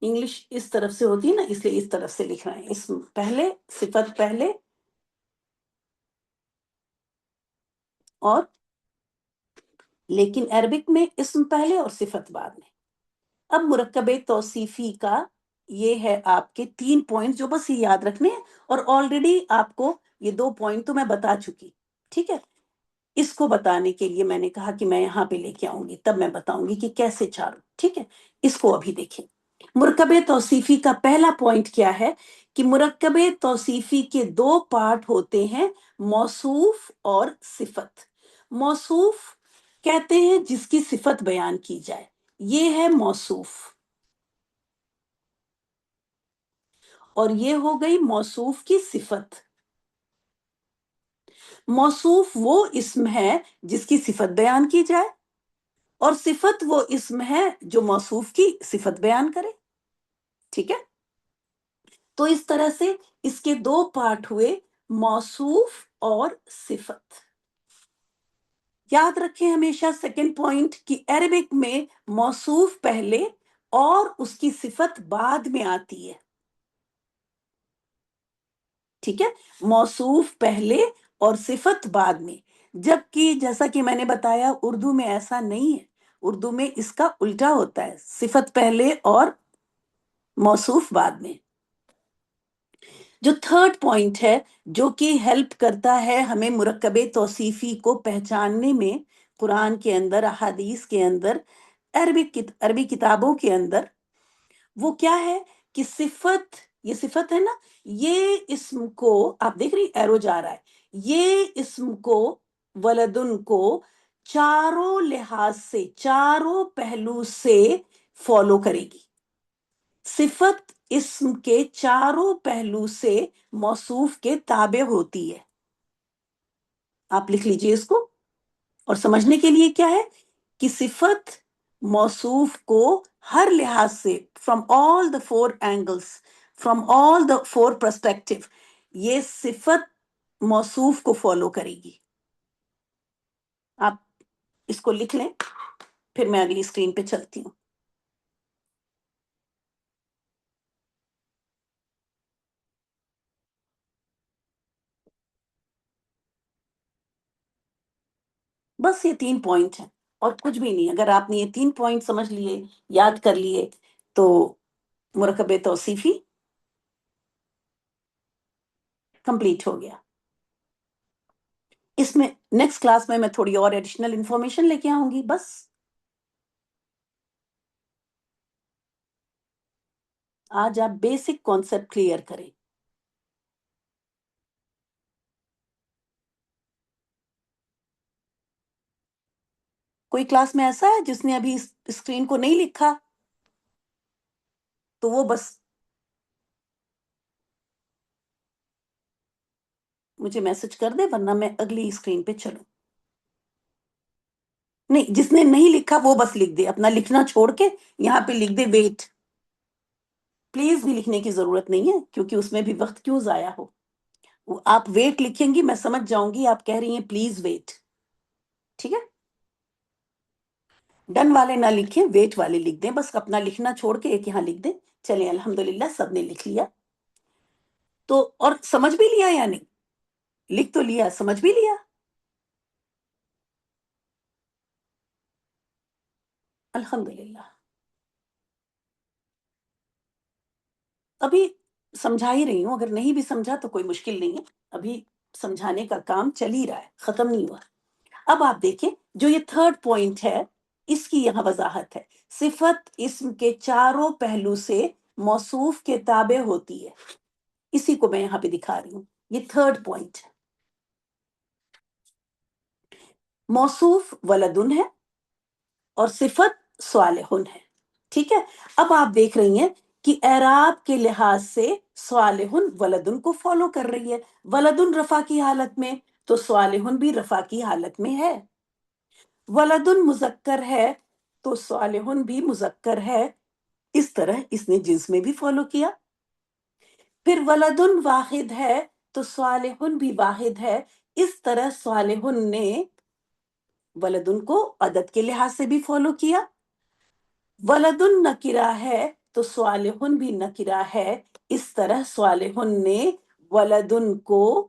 انگلش اس طرف سے ہوتی ہے نا، اس لیے اس طرف سے لکھ رہے ہیں، اسم پہلے، صفت پہلے اور، لیکن عربک میں اسم پہلے اور صفت بعد میں۔ اب مرکب توصیفی کا یہ ہے آپ کے 3 پوائنٹ جو بس یہ یاد رکھنے ہیں، اور آلریڈی آپ کو یہ 2 پوائنٹ تو میں بتا چکی، ٹھیک ہے؟ اس کو بتانے کے لیے میں نے کہا کہ میں یہاں پہ لے کے آؤں گی، تب میں بتاؤں گی کہ کیسے چاروں، ٹھیک ہے؟ اس کو ابھی دیکھیں۔ مرکب توصیفی کا پہلا پوائنٹ کیا ہے کہ مرکب توصیفی کے 2 پارٹ ہوتے ہیں، موصوف اور صفت۔ موصوف کہتے ہیں جس کی صفت بیان کی جائے، یہ ہے موصوف، اور یہ ہو گئی موصوف کی صفت۔ موصوف وہ اسم ہے جس کی صفت بیان کی جائے، اور صفت وہ اسم ہے جو موصوف کی صفت بیان کرے، ٹھیک ہے؟ تو اس طرح سے اس کے 2 پارٹ ہوئے، موصوف اور صفت۔ یاد رکھیں ہمیشہ سیکنڈ پوائنٹ کہ عربک میں موصوف پہلے اور اس کی صفت بعد میں آتی ہے، ٹھیک ہے؟ موصوف پہلے اور صفت بعد میں، جبکہ جیسا کہ میں نے بتایا اردو میں ایسا نہیں ہے، اردو میں اس کا الٹا ہوتا ہے، صفت پہلے اور موصوف بعد میں۔ جو تھرڈ پوائنٹ ہے، جو کہ ہیلپ کرتا ہے ہمیں مرکب توصیفی کو پہچاننے میں، قرآن کے اندر، احادیث کے اندر، عربی کتابوں کے اندر، وہ کیا ہے کہ صفت، یہ صفت ہے نا، یہ اسم کو آپ دیکھ رہی ایرو جا رہا ہے، یہ اسم کو، ولدن کو، چاروں لحاظ سے، چاروں پہلو سے فالو کرے گی۔ صفت اسم کے چاروں پہلو سے موصوف کے تابع ہوتی ہے۔ آپ لکھ لیجئے اس کو، اور سمجھنے کے لیے کیا ہے کہ صفت موصوف کو ہر لحاظ سے، from all the 4 angles، from all the 4 perspective، یہ صفت موصوف کو فالو کرے گی۔ آپ اس کو لکھ لیں، پھر میں اگلی اسکرین پہ چلتی ہوں۔ بس یہ 3 پوائنٹ ہیں اور کچھ بھی نہیں۔ اگر آپ نے یہ 3 پوائنٹ سمجھ لیے، یاد کر لیے، تو مرکب توصیفی کمپلیٹ ہو گیا۔ اس میں نیکسٹ کلاس میں تھوڑی اور ایڈیشنل انفارمیشن لے کے آؤں گی، بس آج آپ بیسک کانسیپٹ کلیئر کریں۔ کوئی کلاس میں ایسا ہے جس نے ابھی اسکرین کو نہیں لکھا؟ تو وہ بس مجھے میسج کر دے، ورنہ میں اگلی اسکرین پہ چلوں۔ نہیں، جس نے نہیں لکھا وہ بس لکھ دے، اپنا لکھنا چھوڑ کے یہاں پہ لکھ دے ویٹ۔ پلیز بھی لکھنے کی ضرورت نہیں ہے، کیونکہ اس میں بھی وقت کیوں ضائع ہو۔ آپ ویٹ لکھیں گی، میں سمجھ جاؤں گی آپ کہہ رہی ہیں پلیز ویٹ، ٹھیک ہے؟ ڈن والے نہ لکھیں، ویٹ والے لکھ دیں، بس اپنا لکھنا چھوڑ کے ایک یہاں لکھ دیں۔ چلیں الحمدللہ سب نے لکھ لیا، تو اور سمجھ بھی لیا یا نہیں؟ لکھ تو لیا، سمجھ بھی لیا؟ الحمدللہ۔ ابھی سمجھا ہی رہی ہوں، اگر نہیں بھی سمجھا تو کوئی مشکل نہیں ہے، ابھی سمجھانے کا کام چل ہی رہا ہے، ختم نہیں ہوا۔ اب آپ دیکھیں جو یہ تھرڈ پوائنٹ ہے، اس کی یہاں وضاحت ہے۔ صفت اسم کے چاروں پہلو سے موصوف کے تابع ہوتی ہے، اسی کو میں یہاں پہ دکھا رہی ہوں، یہ تھرڈ پوائنٹ ہے۔ موصوف ولدن ہے اور صفت صالحن ہے، ٹھیک ہے؟ اب آپ دیکھ رہی ہیں کہ اعراب کے لحاظ سے صالحن ولدن کو فالو کر رہی ہے، ولدن رفع کی حالت میں، تو صالحن بھی رفع کی حالت میں ہے۔ ولدن مذکر ہے تو صالحن بھی مذکر ہے، اس طرح اس نے جنس میں بھی فالو کیا۔ پھر ولدن واحد ہے تو صالحن بھی واحد ہے، اس طرح صالحن نے ولدن کو عدد کے لحاظ سے بھی فالو کیا۔ ولدن نکرہ ہے تو صالحن بھی نکرہ ہے. اس طرح صالحن نے ولدن کو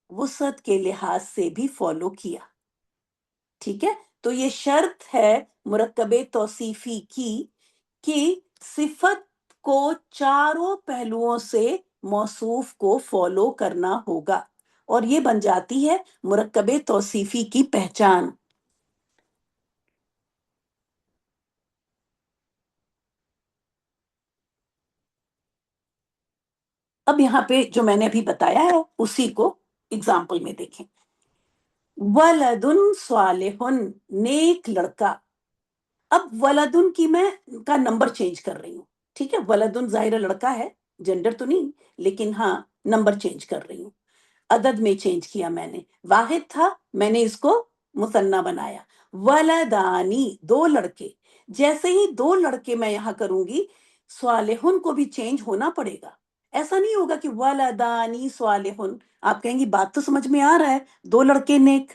وسعت کے لحاظ سے بھی فالو کیا. ٹھیک ہے، تو یہ شرط ہے مرکب توصیفی کی کہ صفت کو چاروں پہلوؤں سے موصوف کو فالو کرنا ہوگا، اور یہ بن جاتی ہے مرکب توصیفی کی پہچان. اب یہاں پہ جو میں نے ابھی بتایا ہے اسی کو اگزامپل میں دیکھیں. ولدن صالحن، نیک لڑکا. اب ولدن کی میں کا نمبر چینج کر رہی ہوں. ٹھیک ہے، ولدن ظاہر لڑکا ہے، جنڈر تو نہیں، لیکن ہاں نمبر چینج کر رہی ہوں. عدد میں چینج کیا میں نے، واحد تھا میں نے اس کو مثنیٰ بنایا. ولدانی، دو لڑکے. جیسے ہی دو لڑکے میں یہاں کروں گی، صالحن کو بھی چینج ہونا پڑے گا. ایسا نہیں ہوگا کہ ولدانی صالحن. آپ کہیں گی بات تو سمجھ میں آ رہا ہے، دو لڑکے نیک،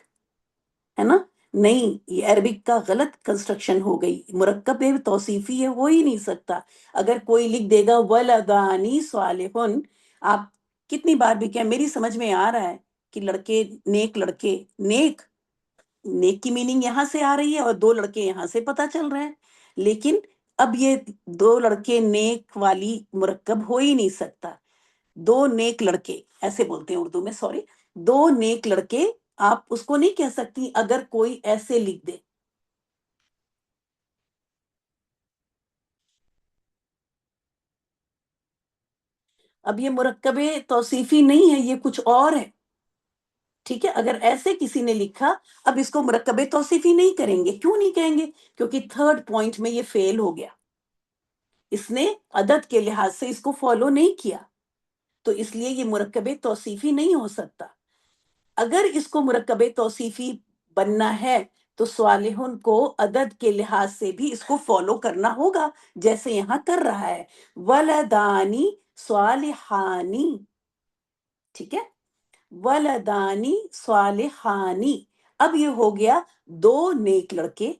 ہے نا؟ نہیں، یہ عربک کا غلط کنسٹرکشن ہو گئی. مرکب توصیفی ہے، ہو ہی نہیں سکتا. اگر کوئی لکھ دے گا ولدانی صالحن، آپ کتنی بار بھی کہیں میری سمجھ میں آ رہا ہے کہ لڑکے نیک، لڑکے نیک، نیک کی میننگ یہاں سے آ رہی ہے اور دو لڑکے یہاں سے پتا چل رہے ہیں. لیکن اب یہ دو لڑکے نیک والی مرکب ہو ہی نہیں سکتا. دو نیک لڑکے ایسے بولتے ہیں اردو میں، سوری، دو نیک لڑکے. آپ اس کو نہیں کہہ سکتی اگر کوئی ایسے لکھ دے. اب یہ مرکب توصیفی نہیں ہے، یہ کچھ اور ہے. ٹھیک ہے، اگر ایسے کسی نے لکھا، اب اس کو مرکب توصیفی نہیں کریں گے. کیوں نہیں کہیں گے؟ کیونکہ تھرڈ پوائنٹ میں یہ فیل ہو گیا. اس نے عدد کے لحاظ سے اس کو فالو نہیں کیا، تو اس لیے یہ مرکب توصیفی نہیں ہو سکتا. اگر اس کو مرکب توصیفی بننا ہے تو صالحن کو عدد کے لحاظ سے بھی اس کو فالو کرنا ہوگا، جیسے یہاں کر رہا ہے ولدانی صالحانی. ٹھیک ہے، ولدانی صالحانی. اب یہ ہو گیا دو نیک لڑکے.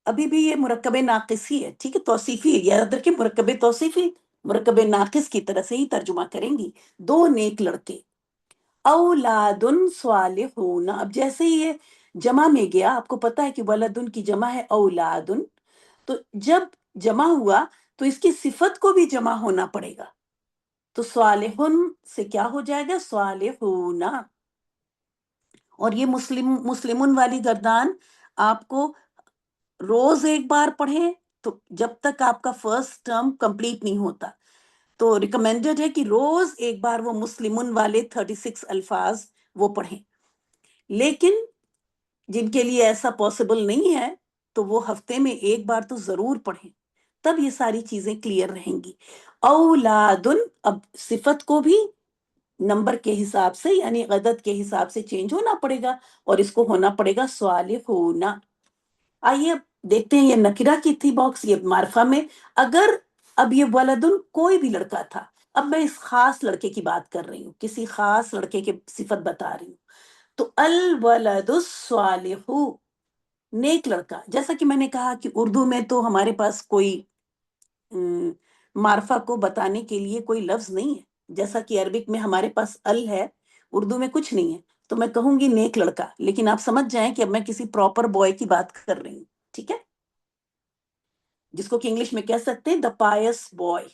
ابھی بھی یہ مرکب ناقص ہی ہے. ٹھیک ہے، توصیفی ہے، یاد رکھیں مرکب توصیفی مرکب ناقص کی طرح سے ہی ترجمہ کریں گی. دو نیک لڑکے. اولادن صالحون. اب جیسے ہی یہ جمع میں گیا، آپ کو پتا ہے کہ ولدن کی جمع ہے اولادن، تو جب جمع ہوا تو اس کی صفت کو بھی جمع ہونا پڑے گا. تو صالحن سے کیا ہو جائے گا؟ صالحون. اور یہ مسلمن والی گردان آپ کو روز ایک بار پڑھیں تو جب تک آپ کا فرسٹ ٹرم کمپلیٹ نہیں ہوتا، تو ریکمینڈڈ ہے کہ روز ایک بار وہ مسلمن والے 36 الفاظ وہ پڑھیں. لیکن جن کے لیے ایسا پاسبل نہیں ہے تو وہ ہفتے میں ایک بار تو ضرور پڑھیں، تب یہ ساری چیزیں کلیئر رہیں گی. اولادن، اب صفت کو بھی نمبر کے حساب سے یعنی عدد کے حساب سے چینج ہونا پڑے گا، اور اس کو ہونا پڑے گا صالحون. آئیے اب دیکھتے ہیں، یہ نکرہ کی تھی باکس، یہ معرفہ میں. اگر اب یہ ولدن کوئی بھی لڑکا تھا، اب میں اس خاص لڑکے کی بات کر رہی ہوں، کسی خاص لڑکے کے صفت بتا رہی ہوں. تو الولد الصالح، نیک لڑکا. جیسا کہ میں نے کہا کہ اردو میں تو ہمارے پاس کوئی معرفہ کو بتانے کے لیے کوئی لفظ نہیں ہے، جیسا کہ عربک میں ہمارے پاس ال ہے، اردو میں کچھ نہیں ہے. تو میں کہوں گی نیک لڑکا، لیکن آپ سمجھ جائیں کہ اب میں کسی پراپر بوائے کی بات کر رہی ہوں. ٹھیک ہے، جس کو کہ انگلش میں کہہ سکتے ہیں دا پائس بوائے.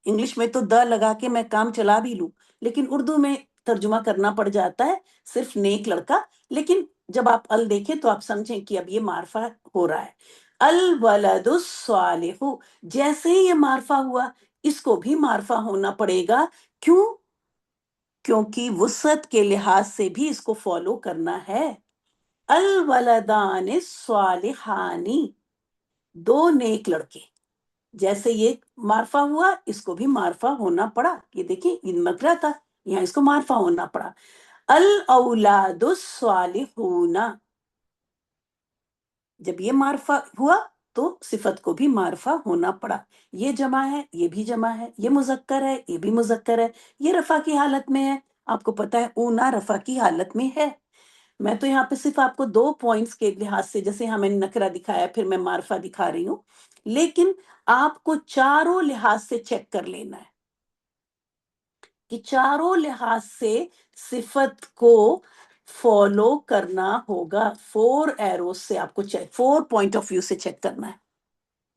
انگلش میں تو دا لگا کے میں کام چلا بھی لوں، لیکن اردو میں ترجمہ کرنا پڑ جاتا ہے صرف نیک لڑکا. لیکن جب آپ ال دیکھیں تو آپ سمجھیں کہ اب یہ معرفہ ہو رہا ہے. الولد الصالح، جیسے ہی یہ معرفہ ہوا اس کو بھی معرفہ ہونا پڑے گا. کیوں؟ کیونکہ وسعت کے لحاظ سے بھی اس کو فالو کرنا ہے. الولدان الصالحانی، دو نیک لڑکے. جیسے یہ معرفہ ہوا اس کو بھی معرفہ ہونا پڑا. یہ دیکھیں یہ نکرہ تھا، یہاں اس کو معرفہ ہونا پڑا. الاولاد الصالحون، جب یہ معرفہ ہوا تو صفت کو بھی معرفہ ہونا پڑا. یہ جمع ہے، یہ بھی جمع ہے، یہ مذکر ہے، یہ بھی مذکر ہے، یہ رفع کی حالت میں ہے. آپ کو پتا ہے اونا رفع کی حالت میں ہے. میں تو یہاں پہ صرف آپ کو 2 پوائنٹس کے لحاظ سے، جیسے ہمیں نکرا دکھایا پھر میں معرفہ دکھا رہی ہوں، لیکن آپ کو چاروں لحاظ سے چیک کر لینا ہے کہ چاروں لحاظ سے صفت کو فالو کرنا ہوگا. 4 ایروز سے آپ کو چیک، 4 پوائنٹ آف ویو سے چیک کرنا ہے.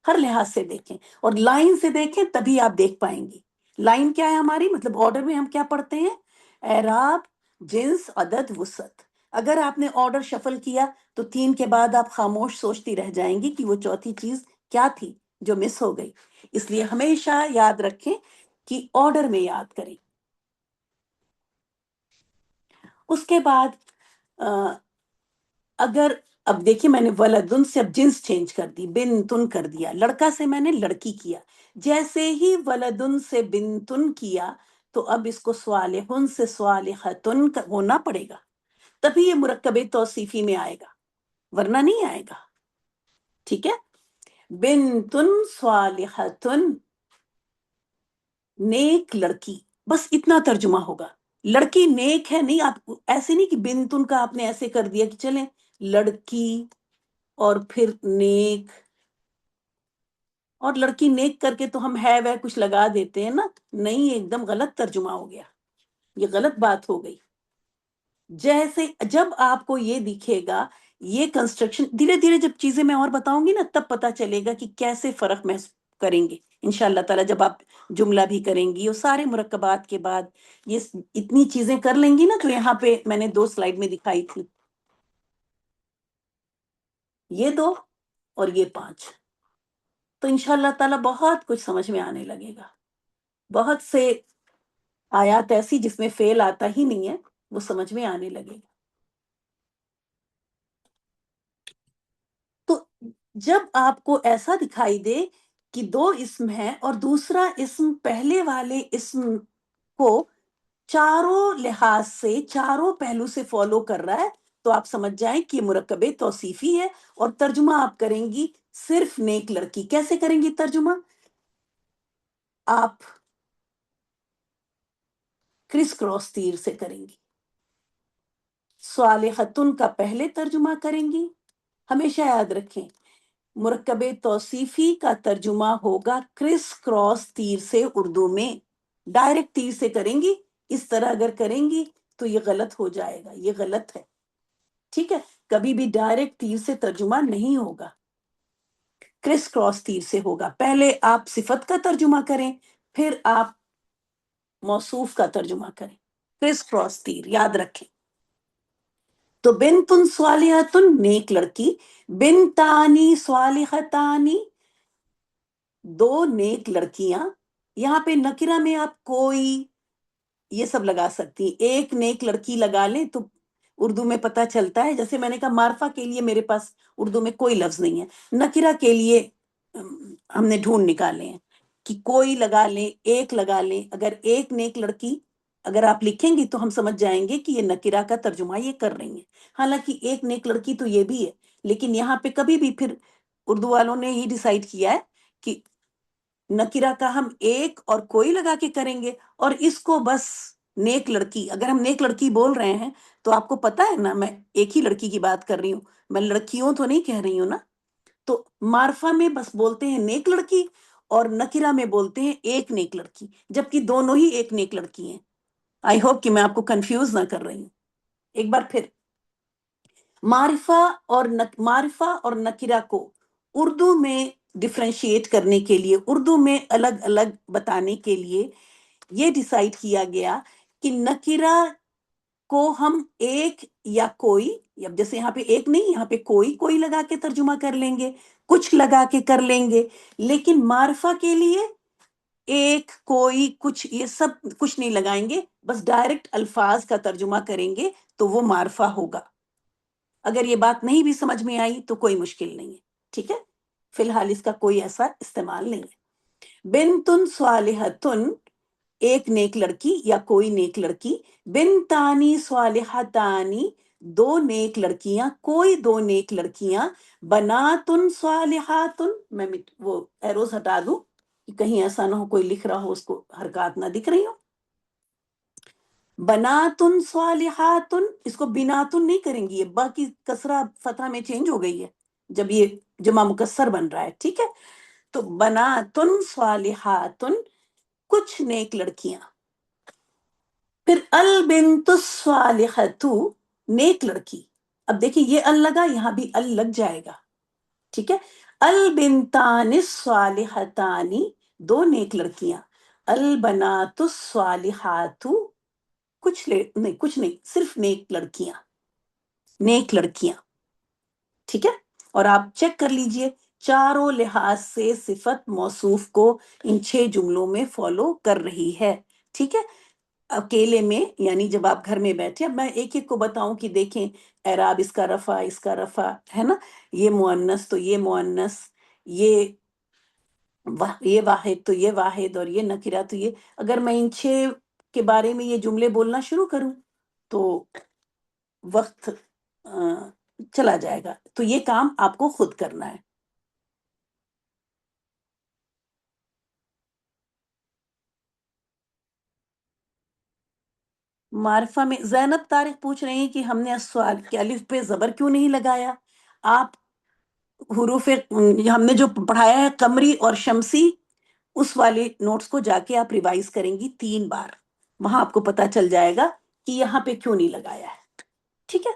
ہر لحاظ سے دیکھیں اور لائن سے دیکھیں تبھی آپ دیکھ پائیں گی. لائن کیا ہے ہماری، مطلب آرڈر میں ہم کیا پڑھتے ہیں، اعراب، جنس، عدد، وسعت. اگر آپ نے آرڈر شفل کیا تو 3 کے بعد آپ خاموش سوچتی رہ جائیں گی کہ وہ چوتھی چیز کیا تھی جو مس ہو گئی. اس لیے ہمیشہ یاد رکھیں کہ آرڈر میں یاد کریں. اس کے بعد اگر اب دیکھیے میں نے ولدن سے اب جنس چینج کر دی، بنتن کر دیا، لڑکا سے میں نے لڑکی کیا. جیسے ہی ولدن سے بنتن کیا تو اب اس کو صالحن سے صالحتن ہونا پڑے گا، تبھی یہ مرکب توصیفی میں آئے گا، ورنہ نہیں آئے گا. ٹھیک ہے، بنتن صالحتن، نیک لڑکی، بس اتنا ترجمہ ہوگا. لڑکی نیک ہے نہیں، آپ ایسے نہیں کہ بنتن کا آپ نے ایسے کر دیا کہ چلیں لڑکی اور پھر نیک، اور لڑکی نیک کر کے تو ہم ہے وہ کچھ لگا دیتے ہیں نا. نہیں، ایک دم غلط ترجمہ ہو گیا، یہ غلط بات ہو گئی. جیسے جب آپ کو یہ دکھے گا، یہ کنسٹرکشن دھیرے دھیرے جب چیزیں میں اور بتاؤں گی نا تب پتا چلے گا کہ کیسے فرق محسوس کریں گے انشاءاللہ تعالیٰ. جب آپ جملہ بھی کریں گی اور سارے مرکبات کے بعد یہ اتنی چیزیں کر لیں گی نا، جو یہاں پہ میں نے 2 سلائیڈ میں دکھائی تھی، یہ 2 اور یہ 5، تو انشاءاللہ تعالیٰ بہت کچھ سمجھ میں آنے لگے گا. بہت سے آیات ایسی جس میں فعل آتا ہی نہیں ہے وہ سمجھ میں آنے لگے گا. تو جب آپ کو ایسا دکھائی دے کہ 2 اسم ہیں اور دوسرا اسم پہلے والے اسم کو چاروں لحاظ سے، چاروں پہلو سے فالو کر رہا ہے، تو آپ سمجھ جائیں کہ یہ مرکب توصیفی ہے. اور ترجمہ آپ کریں گی صرف نیک لڑکی. کیسے کریں گی ترجمہ؟ آپ کرس کراس تیر سے کریں گی. صالحتن کا پہلے ترجمہ کریں گی. ہمیشہ یاد رکھیں مرکب توصیفی کا ترجمہ ہوگا کرس کراس تیر سے اردو میں. ڈائریکٹ تیر سے کریں گی، اس طرح اگر کریں گی تو یہ غلط ہو جائے گا، یہ غلط ہے. ٹھیک ہے، کبھی بھی ڈائریکٹ تیر سے ترجمہ نہیں ہوگا، کرس کراس تیر سے ہوگا. پہلے آپ صفت کا ترجمہ کریں، پھر آپ موصوف کا ترجمہ کریں. کرس کراس تیر یاد رکھیں. تو بنتن صالحتن نیک لڑکی، بنتانی صالحتانی 2 نیک لڑکیاں. یہاں پہ نکرہ میں آپ کوئی یہ سب لگا سکتی ہیں. ایک نیک لڑکی لگا لیں تو اردو میں پتہ چلتا ہے. جیسے میں نے کہا معرفہ کے لیے میرے پاس اردو میں کوئی لفظ نہیں ہے، نکرہ کے لیے ہم نے ڈھونڈ نکالے ہیں کہ کوئی لگا لیں، ایک لگا لیں. اگر ایک نیک لڑکی اگر آپ لکھیں گی تو ہم سمجھ جائیں گے کہ یہ نکرہ کا ترجمہ یہ کر رہی ہیں. حالانکہ ایک نیک لڑکی تو یہ بھی ہے، لیکن یہاں پہ کبھی بھی پھر اردو والوں نے یہ ڈیسائیڈ کیا ہے کہ نکرہ کا ہم ایک اور کوئی لگا کے کریں گے، اور اس کو بس نیک لڑکی. اگر ہم نیک لڑکی بول رہے ہیں تو آپ کو پتا ہے نا میں ایک ہی لڑکی کی بات کر رہی ہوں، میں لڑکیوں تو نہیں کہہ رہی ہوں نا. تو معرفہ میں بس بولتے ہیں نیک لڑکی، اور نکرہ میں بولتے ہیں ایک نیک لڑکی، جبکہ دونوں ہی ایک نیک لڑکی ہیں. آئی ہوپ کہ میں آپ کو کنفیوز نہ کر رہی ہوں. ایک بار پھر معرفہ اور نکرہ کو اردو میں ڈفرینشیٹ کرنے کے لیے، اردو میں الگ الگ بتانے کے لیے یہ ڈیسائیڈ کیا گیا کہ نکرہ کو ہم ایک یا کوئی، یا جیسے یہاں پہ ایک نہیں، یہاں پہ کوئی کوئی لگا کے ترجمہ کر لیں گے، کچھ لگا کے کر لیں گے. لیکن معرفہ کے لیے ایک کوئی کچھ یہ سب کچھ نہیں لگائیں گے، بس ڈائریکٹ الفاظ کا ترجمہ کریں گے تو وہ معرفہ ہوگا. اگر یہ بات نہیں بھی سمجھ میں آئی تو کوئی مشکل نہیں ہے. ٹھیک ہے، فی الحال اس کا کوئی ایسا استعمال نہیں ہے. بنتن صالحتن ایک نیک لڑکی یا کوئی نیک لڑکی، بنتانی صالحتانی 2 نیک لڑکیاں، کوئی 2 نیک لڑکیاں، بناتن صالحاتن. میں وہ ایروز ہٹا دوں کہ کہیں ایسا نہ ہو کوئی لکھ رہا ہو اس کو حرکات نہ دکھ رہی ہو. بناتن صالحاتن، اس کو بناتن نہیں کریں گی، یہ باقی کسرہ فتحہ میں چینج ہو گئی ہے جب یہ جمع مکسر بن رہا ہے، ٹھیک ہے؟ تو بناتن صالحاتن، کچھ نیک لڑکیاں. پھر البنت الصالحۃ، نیک لڑکی. اب دیکھیں یہ ال لگا، یہاں بھی ال لگ جائے گا، ٹھیک ہے؟ البنتان الصالحتان، دو نیک لڑکیاں. البنات الصالحات، نہیں کچھ نہیں، صرف نیک لڑکیاں، نیک لڑکیاں، ٹھیک ہے؟ اور آپ چیک کر لیجئے چاروں لحاظ سے صفت موصوف کو ان 6 جملوں میں فالو کر رہی ہے، ٹھیک ہے؟ اکیلے میں یعنی جب آپ گھر میں بیٹھے، اب میں ایک ایک کو بتاؤں کہ دیکھیں اعراب اس کا رفع، اس کا رفع ہے نا، یہ مؤنث تو یہ مؤنث، یہ یہ واحد تو یہ واحد، اور یہ نکرہ تو یہ. اگر میں ان 6 کے بارے میں یہ جملے بولنا شروع کروں تو وقت چلا جائے گا، تو یہ کام آپ کو خود کرنا ہے. معرفہ میں زینب طارق پوچھ رہے ہیں کہ ہم نے سوال کہ الف پہ زبر کیوں نہیں لگایا. آپ حروف ہم نے جو پڑھایا ہے قمری اور شمسی، اس والے نوٹس کو جا کے آپ ریوائز کریں گی 3 بار، وہاں آپ کو پتا چل جائے گا کہ یہاں پہ کیوں نہیں لگایا ہے، ٹھیک ہے؟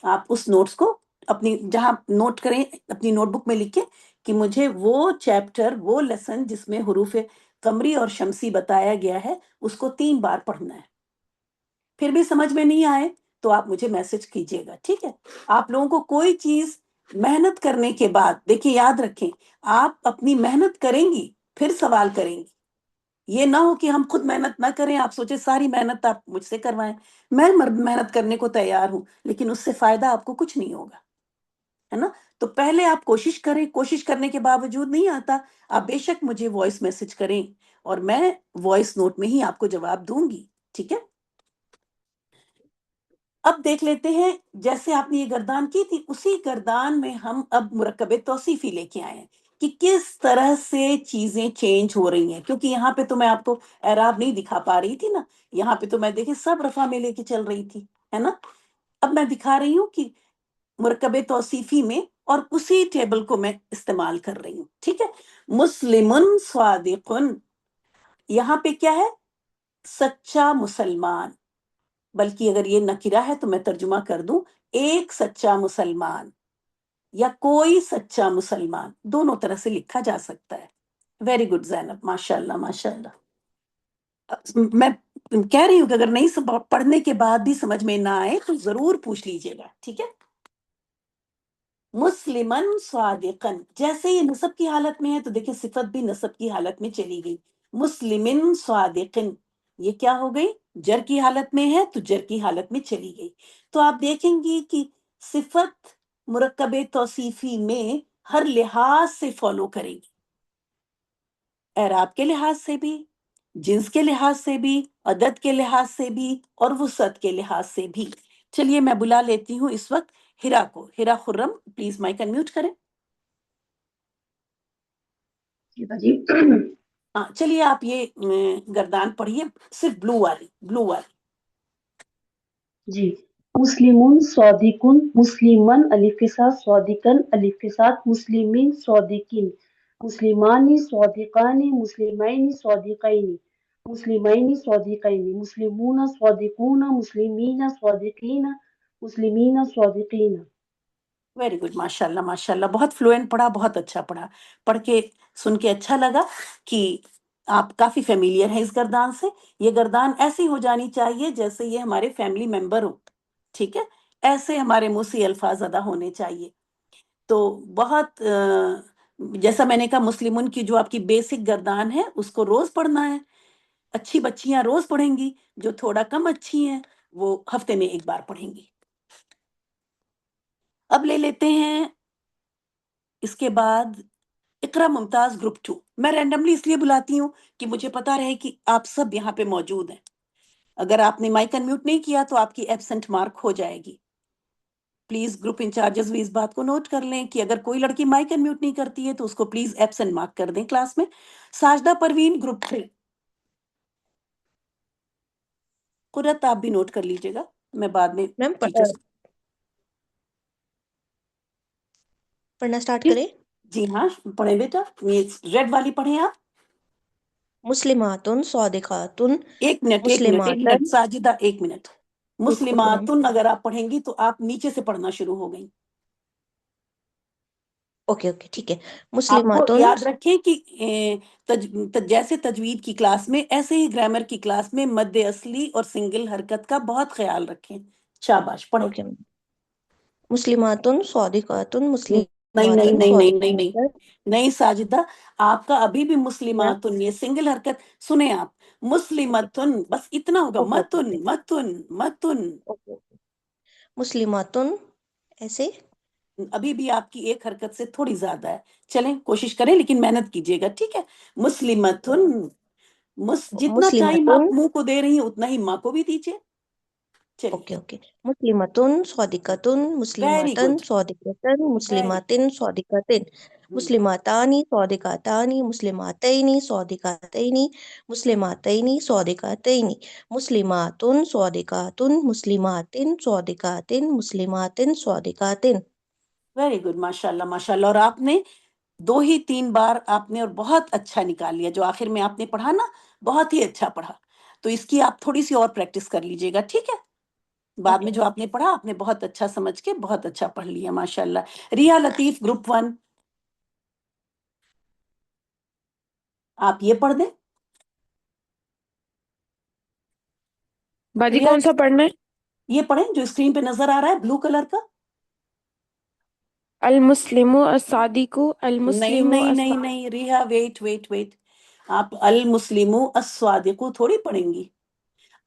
آپ اس نوٹس کو اپنی جہاں نوٹ کریں اپنی نوٹ بک میں لکھیں کہ مجھے وہ چیپٹر، وہ لیسن جس میں حروف قمری اور شمسی بتایا گیا ہے اس کو 3 بار پڑھنا ہے. پھر بھی سمجھ میں نہیں آئے تو آپ مجھے میسج کیجئے گا، ٹھیک ہے؟ آپ لوگوں کو کوئی چیز محنت کرنے کے بعد، دیکھیں یاد رکھیں، آپ اپنی محنت کریں گی پھر سوال کریں گی. یہ نہ ہو کہ ہم خود محنت نہ کریں، آپ سوچیں ساری محنت آپ مجھ سے کروائیں. میں محنت کرنے کو تیار ہوں لیکن اس سے فائدہ آپ کو کچھ نہیں ہوگا، ہے نا؟ تو پہلے آپ کوشش کریں، کوشش کرنے کے باوجود نہیں آتا، آپ بے شک مجھے وائس میسج کریں اور میں وائس نوٹ میں ہی آپ کو جواب دوں گی، ٹھیک ہے؟ اب دیکھ لیتے ہیں، جیسے آپ نے یہ گردان کی تھی اسی گردان میں ہم اب مرکب توصیفی لے کے آئے ہیں کہ کس طرح سے چیزیں چینج ہو رہی ہیں، کیونکہ یہاں پہ تو میں آپ کو اعراب نہیں دکھا پا رہی تھی نا، یہاں پہ تو میں دیکھیں سب رفع میں لے کے چل رہی تھی، ہے نا؟ اب میں دکھا رہی ہوں کہ مرکب توصیفی میں، اور اسی ٹیبل کو میں استعمال کر رہی ہوں، ٹھیک ہے؟ مسلمن صادقن، یہاں پہ کیا ہے؟ سچا مسلمان، بلکہ اگر یہ نکرہ ہے تو میں ترجمہ کر دوں ایک سچا مسلمان یا کوئی سچا مسلمان، دونوں طرح سے لکھا جا سکتا ہے. ویری گڈ زینب، ماشاء اللہ ماشاء اللہ. میں کہہ رہی ہوں کہ اگر نہیں پڑھنے کے بعد بھی سمجھ میں نہ آئے تو ضرور پوچھ لیجئے گا، ٹھیک ہے؟ مسلمن صادقن، جیسے یہ نصب کی حالت میں ہے تو دیکھیں صفت بھی نصب کی حالت میں چلی گئی. مسلمن صادقن، یہ کیا ہو گئی؟ جر کی حالت میں ہے تو جر کی حالت میں چلی گئی. تو آپ دیکھیں گی کہ صفت مرکب توصیفی میں ہر لحاظ سے فالو کرے گی، اعراب کے لحاظ سے بھی، جنس کے لحاظ سے بھی، عدد کے لحاظ سے بھی، اور وسعت کے لحاظ سے بھی. چلیے میں بلا لیتی ہوں اس وقت ہرا کو. ہرا خرم پلیز مائک انمیوٹ کریں. جی ہاں چلیے آپ یہ گردان پڑھیے، صرف بلو والی، بلو والی. جی، مسلمون صادقن، مسلمن الف کے ساتھ، صادقن الف کے ساتھ، مسلمین صادقین، مسلمانی صادقانی، مسلمین صادقین، مسلمین صادقین، مسلمون صادقون، مسلمین صادقین، مسلمین صادقین. ویری گڈ، ماشاء اللہ ماشاء اللہ، بہت فلوئنٹ پڑھا، بہت اچھا پڑھا. پڑھ کے سن کے اچھا لگا کہ آپ کافی فیملیئر ہیں اس گردان سے. یہ گردان ایسی ہو جانی چاہیے جیسے یہ ہمارے فیملی ممبر ہوں، ٹھیک ہے؟ ایسے ہمارے منہ سے الفاظ ادا ہونے چاہیے. تو بہت جیسا میں نے کہا مسلمن کی جو آپ کی بیسک گردان ہے اس کو روز پڑھنا ہے. اچھی بچیاں روز پڑھیں گی، جو تھوڑا کم اچھی ہیں وہ ہفتے میں 1 بار پڑھیں گی. اب لے لیتے ہیں اس کے بعد اقرا ممتاز گروپ 2. میں رینڈملی اس لیے بلاتی ہوں کہ مجھے پتا رہے کہ آپ سب یہاں پہ موجود ہیں. اگر آپ نے مائک انمیوٹ نہیں کیا تو آپ کی ایبسنٹ مارک ہو جائے گی. پلیز گروپ انچارجز بھی اس بات کو نوٹ کر لیں کہ اگر کوئی لڑکی مائک انمیوٹ نہیں کرتی ہے تو اس کو پلیز ایبسنٹ مارک کر دیں کلاس میں. ساجدہ پروین گروپ 3. قرت آپ بھی نوٹ کر لیجیے گا، میں بعد میں میم ٹیچرس پڑھنا سٹارٹ کریں؟ جی ہاں پڑھیں بیٹا، یہ ریڈ والی پڑھیں آپ. مسلماتن صادقاتن ایک منٹ ساجدہ، ایک منٹ. Okay ma'am. مسلماتن اگر آپ پڑھیں گی تو آپ نیچے سے پڑھنا شروع ہو گئی. اوکے ٹھیک ہے. آپ کو مسلماتن یاد رکھیں کہ جیسے تجوید کی کلاس میں ایسے ہی گرامر کی کلاس میں مد اصلی اور سنگل حرکت کا بہت خیال رکھیں. شاباش پڑھیں. Okay ma'am. مسلماتن صادقاتن نہیں نہیں مسلماتن نہیں نہیں نہیں نہیں صادقاتن. نہیں ساجدہ، آپ کا ابھی بھی میم مسلماتن یہ سنگل حرکت سنیں آپ. مسلمتن بس اتنا ہوگا، اوکے متن متن متن. اوکے. مسلماتن ایسے. ابھی بھی آپ کی ایک حرکت سے تھوڑی زیادہ ہے. چلیں کوشش کریں لیکن محنت کیجیے گا، ٹھیک ہے. مسلمتن جتنا ٹائم مسلماتن. آپ منہ کو دے رہی ہیں اتنا ہی ماں کو بھی دیجیے. چلیے اوکے. مسلماتن صادقاتن ویری مسلماتن گڈ، صادقاتن ویری مسلماتن صادقاتن مسلماتانی صادقاتانی مسلماتین صادقاتین مسلماتین صادقاتین مسلماتن صادقاتن مسلماتن صادقاتن مسلماتن صادقاتن. ویری گڈ، ماشاء اللہ ماشاء اللہ. اور آپ نے 2 ہی 3 بار آپ نے اور بہت اچھا نکال لیا. جو آخر میں آپ نے پڑھا نا بہت ہی اچھا پڑھا. تو اس کی آپ تھوڑی سی اور پریکٹس کر لیجیے گا، ٹھیک ہے. بعد اوکے میں جو آپ نے پڑھا آپ نے بہت اچھا سمجھ کے بہت اچھا پڑھ لیا، ماشاء اللہ. ریا لطیف گروپ 1 آپ یہ پڑھ دیں. باجی ریا کون سا پڑھنا ہے؟ یہ پڑھیں جو اسکرین پہ نظر آ رہا ہے بلو کلر کا. المسلم الصادق نہیں المسلم نہیں نہیں نہیں ریحا، ویٹ ویٹ ویٹ. آپ المسلم الصادق تھوڑی پڑھیں گی.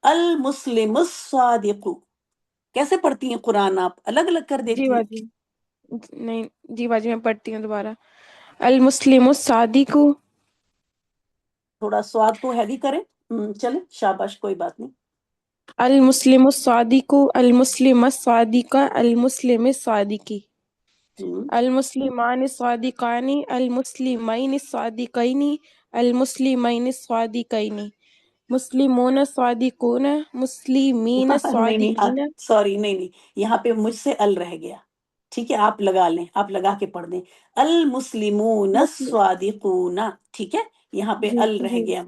المسلم الصادق کیسے پڑھتی ہیں قرآن؟ آپ الگ الگ کر جی دیتی باجی، ہیں. نہیں جی باجی میں پڑھتی ہوں دوبارہ. المسلم الصادق تھوڑا سواد کو ہیوی کریں. چلیں شاباش، کوئی بات نہیں. المسلم الصادق المسلم الصادق المسلم الصادق ہم، المسلمان الصادقان المسلمین الصادقین المسلمین الصادقین مسلمون الصادقون مسلمین نہیں نہیں الصادقین. سوری، نہیں نہیں یہاں پہ مجھ سے ال رہ گیا. ٹھیک ہے آپ لگا لیں، آپ لگا کے پڑھ دیں. المسلمون مسلم الصادقون، ٹھیک ہے. یہاں پہ جی ال رہ جی گیا.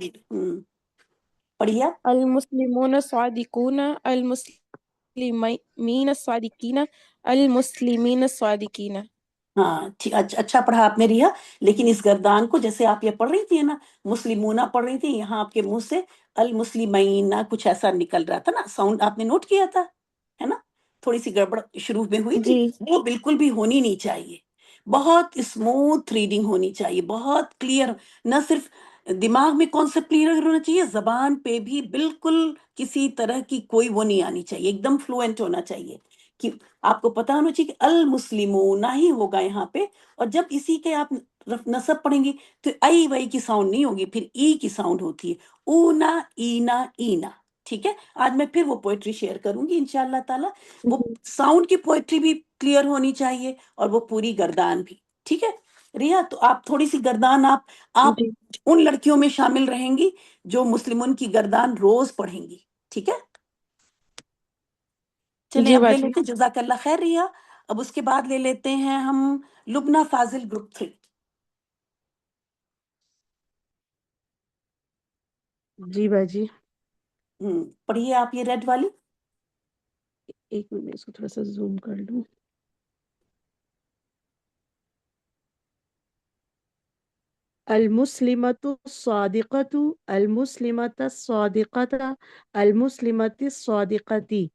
پڑھیے آپ. المسلمون الصادقون المسلمین الصادقین المسلمین الصادقین. ہاں اچھا پڑھا آپ نے ریا. لیکن اس گردان کو جیسے آپ یہ پڑھ رہی تھی نا، مسلمونہ پڑھ رہی تھی، یہاں آپ کے منہ سے المسلمین کچھ ایسا نکل رہا تھا نا، ساؤنڈ آپ نے نوٹ کیا تھا ہے نا. تھوڑی سی گڑبڑ شروع میں ہوئی تھی، جی وہ بالکل بھی ہونی نہیں چاہیے. بہت اسموتھ ریڈنگ ہونی چاہیے، بہت کلیئر. نہ صرف دماغ میں کانسیپٹ کلیئر ہونا چاہیے، زبان پہ بھی بالکل کسی طرح کی کوئی وہ نہیں آنی چاہیے، ایک دم فلوئنٹ ہونا چاہیے. کہ آپ کو پتا ہونا چاہیے کہ المسلمون ہی ہوگا یہاں پہ. اور جب اسی کے آپ نصب پڑھیں گے تو ای وئی کی ساؤنڈ نہیں ہوگی، پھر ای کی ساؤنڈ ہوتی ہے. اونا اینا اینا. ٹھیک ہے، آج میں پھر وہ پوئٹری شیئر کروں گی انشاءاللہ تعالی. وہ جی ساؤنڈ کی پوئٹری بھی کلیئر ہونی چاہیے اور وہ پوری گردان بھی. ٹھیک ہے ریا، تو آپ تھوڑی سی گردان آپ جی ان لڑکیوں میں شامل رہیں گی جو مسلمون کی گردان روز پڑھیں گی. ٹھیک ہے چلیں جی اب لے باجی. لیتے، جزاک اللہ خیر ریا. اب اس کے بعد لے لیتے ہیں ہم لبنہ فاضل گروپ 3. جی باجی. پڑھیے آپ یہ ریڈ والی. ایک منٹ میں اس کو تھوڑا سا زوم کر لوں. المسلمة الصادقة المسلمة الصادقة المسلمة الصادقة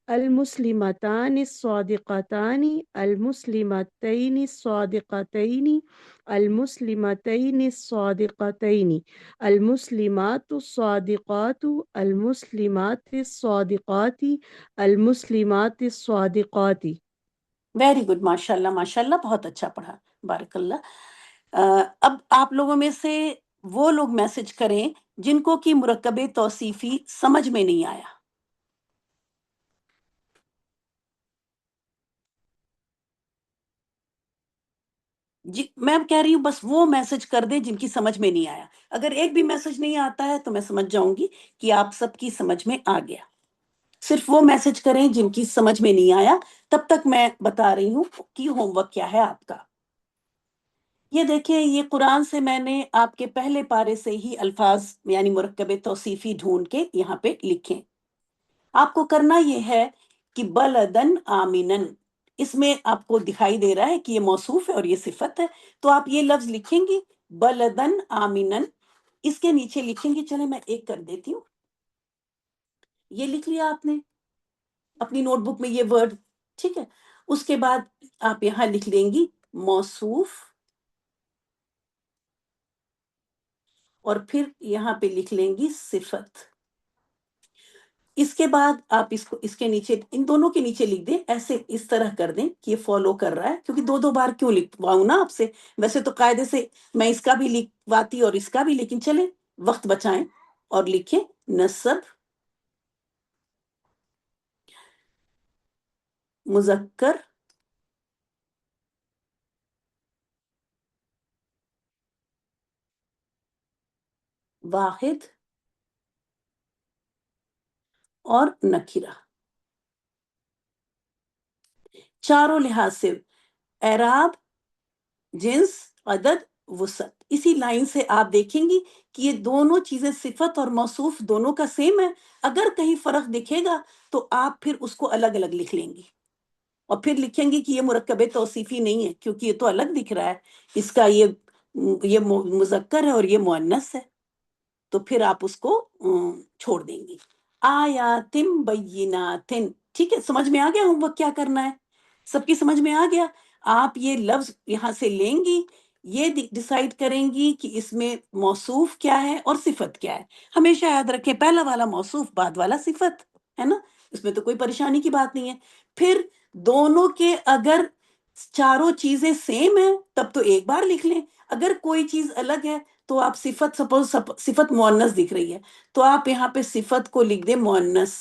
المسلمتان الصادقتان المسلمتين الصادقتين المسلمتين الصادقتين المسلمات الصادقات المسلمات الصادقات المسلمات الصادقات. ویری گڈ، ماشاء اللہ ماشاء اللہ، بہت اچھا پڑھا، بارک اللہ. اب آپ لوگوں میں سے وہ لوگ میسج کریں جن کو کہ مرکب توصیفی سمجھ میں نہیں آیا. جی میں کہہ رہی ہوں بس وہ میسج کر دیں جن کی سمجھ میں نہیں آیا. اگر ایک بھی میسج نہیں آتا ہے تو میں سمجھ جاؤں گی کہ آپ سب کی سمجھ میں آ گیا. صرف وہ میسج کریں جن کی سمجھ میں نہیں آیا، تب تک میں بتا رہی ہوں کہ ہوم ورک کیا ہے آپ کا۔ یہ دیکھیں، یہ قرآن سے میں نے آپ کے پہلے پارے سے ہی الفاظ یعنی مرکب توصیفی ڈھونڈ کے یہاں پہ لکھیں۔ آپ کو کرنا یہ ہے کہ بلدن آمینن، اس میں آپ کو دکھائی دے رہا ہے کہ یہ موصوف ہے اور یہ صفت ہے، تو آپ یہ لفظ لکھیں گی بلدن آمینن، اس کے نیچے لکھیں گی، چلیں میں ایک کر دیتی ہوں، یہ لکھ لیا آپ نے اپنی نوٹ بک میں یہ ورڈ، ٹھیک ہے۔ اس کے بعد آپ یہاں لکھ لیں گی موصوف، اور پھر یہاں پہ لکھ لیں گی صفت۔ اس کے بعد آپ اس کے نیچے، ان دونوں کے نیچے لکھ دیں، ایسے اس طرح کر دیں کہ یہ فالو کر رہا ہے، کیونکہ دو دو بار کیوں لکھواؤں نا آپ سے، ویسے تو قاعدے سے میں اس کا بھی لکھواتی اور اس کا بھی، لیکن چلیں وقت بچائیں اور لکھیں نصب مذکر واحد اور نکرہ، چاروں لحاظ سے، اعراب، جنس، عدد، وسعت۔ اسی لائن سے آپ دیکھیں گی کہ یہ دونوں چیزیں صفت اور موصوف دونوں کا سیم ہے، اگر کہیں فرق دکھے گا تو آپ پھر اس کو الگ الگ لکھ لیں گی، اور پھر لکھیں گی کہ یہ مرکب توصیفی نہیں ہے کیونکہ یہ تو الگ دکھ رہا ہے، اس کا یہ مذکر ہے اور یہ مؤنث ہے، تو پھر آپ اس کو چھوڑ دیں گی۔ آیاتم بیناتن، ٹھیک ہے، سمجھ میں آ گیا ہوم ورک کیا کرنا ہے؟ سب کی سمجھ میں آ گیا؟ آپ یہ لفظ یہاں سے لیں گی، یہ ڈیسائیڈ کریں گی کہ اس میں موصوف کیا ہے اور صفت کیا ہے۔ ہمیشہ یاد رکھیں، پہلا والا موصوف، بعد والا صفت، ہے نا، اس میں تو کوئی پریشانی کی بات نہیں ہے۔ پھر دونوں کے اگر چاروں چیزیں سیم ہیں تب تو ایک بار لکھ لیں، اگر کوئی چیز الگ ہے تو آپ صفت، سپوز صفت مؤنث دکھ رہی ہے تو آپ یہاں پہ صفت کو لکھ دیں مؤنث،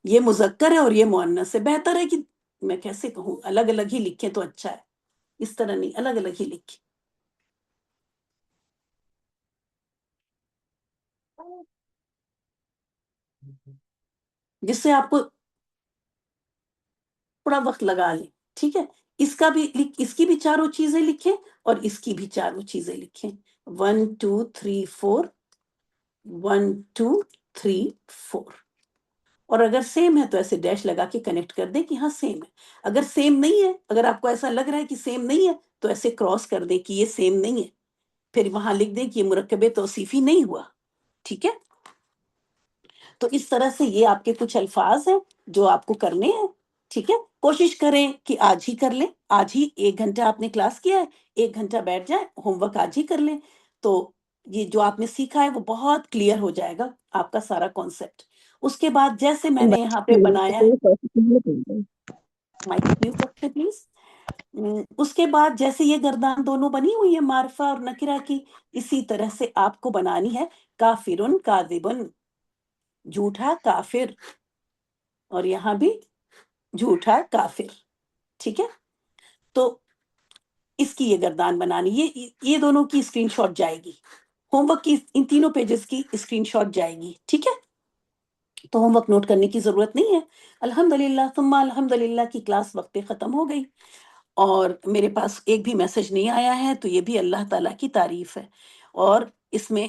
یہ مذکر ہے اور یہ مؤنث ہے۔ بہتر ہے کہ میں کیسے کہوں، الگ الگ ہی لکھیں تو اچھا ہے، اس طرح نہیں، الگ الگ ہی لکھیں۔ جس سے آپ کو تھوڑا وقت لگا لیں، ٹھیک ہے۔ اس کا بھی اس کی بھی چاروں چیزیں لکھیں اور اس کی بھی چاروں چیزیں لکھیں، 1 2 3 4، 1 2 3 4، اور اگر سیم ہے تو ایسے ڈیش لگا کے کنیکٹ کر دیں کہ ہاں سیم ہے۔ اگر سیم نہیں ہے، اگر آپ کو ایسا لگ رہا ہے کہ سیم نہیں ہے تو ایسے کراس کر دیں کہ یہ سیم نہیں ہے، پھر وہاں لکھ دیں کہ یہ مرکب توصیفی نہیں ہوا، ٹھیک ہے۔ تو اس طرح سے یہ آپ کے کچھ الفاظ ہیں جو آپ کو کرنے ہیں، ٹھیک ہے۔ کوشش کریں کہ آج ہی کر لیں، آج ہی 1 گھنٹہ آپ نے کلاس کیا ہے، 1 گھنٹہ بیٹھ جائیں، ہوم ورک آج ہی کر لیں، تو یہ جو آپ نے سیکھا ہے وہ بہت کلیئر ہو جائے گا آپ کا سارا کانسیپٹ۔ اس کے بعد جیسے میں نے یہاں پہ بنایا ہے، مائک میوٹ رکھتے پلیز۔ اس کے بعد جیسے یہ گردان دونوں بنی ہوئی ہے معرفہ اور نکرہ کی، اسی طرح سے آپ کو بنانی ہے کافرن کاذبن، جھوٹا کافر، اور یہاں بھی جھوٹا کافر، ٹھیک ہے۔ تو اس کی یہ گردان بنانی، یہ دونوں کی اسکرین شاٹ جائے گی، ہوم ورک کی ان تینوں پیجز کی اسکرین شاٹ جائے گی، ٹھیک ہے۔ تو ہوم ورک نوٹ کرنے کی ضرورت نہیں ہے۔ الحمدللہ ثم الحمدللہ کی کلاس وقت پہ ختم ہو گئی، اور میرے پاس ایک بھی میسج نہیں آیا ہے، تو یہ بھی اللہ تعالیٰ کی تعریف ہے، اور اس میں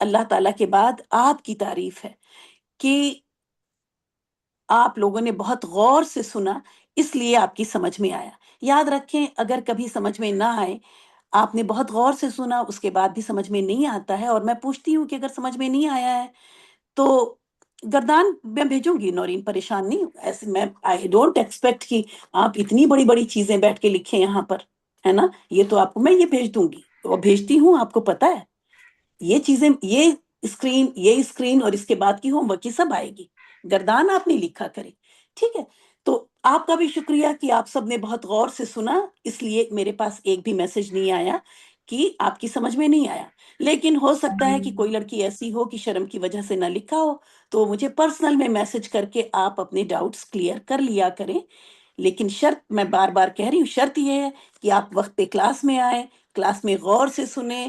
اللہ تعالیٰ کے بعد آپ کی تعریف ہے کہ آپ لوگوں نے بہت غور سے سنا، اس لیے آپ کی سمجھ میں آیا۔ یاد رکھیں، اگر کبھی سمجھ میں نہ آئے، آپ نے بہت غور سے سنا، اس کے بعد بھی سمجھ میں نہیں آتا ہے، اور میں پوچھتی ہوں کہ اگر سمجھ میں نہیں آیا ہے تو گردان میں بھیجوں گی، نورین پریشان نہیں، ایسے میں آئی ڈونٹ ایکسپیکٹ کہ آپ اتنی بڑی بڑی چیزیں بیٹھ کے لکھیں یہاں پر، ہے نا، یہ تو آپ کو میں یہ بھیج دوں گی، اور بھیجتی ہوں، آپ کو پتا ہے یہ چیزیں، یہ اسکرین اور اس کے بعد کی ہوم ورک کی سب آئے گی، گردان آپ نہیں لکھا کریں، ٹھیک ہے۔ تو آپ کا بھی شکریہ کہ آپ سب نے بہت غور سے سنا، اس لیے میرے پاس ایک بھی میسج نہیں آیا کہ آپ کی سمجھ میں نہیں آیا، لیکن ہو سکتا ہے کہ کوئی لڑکی ایسی ہو کہ شرم کی وجہ سے نہ لکھا ہو، تو مجھے پرسنل میں میسج کر کے آپ اپنے ڈاؤٹس کلیئر کر لیا کریں، لیکن شرط میں بار بار کہہ رہی ہوں، شرط یہ ہے کہ آپ وقت پہ کلاس میں آئیں، کلاس میں غور سے سنیں،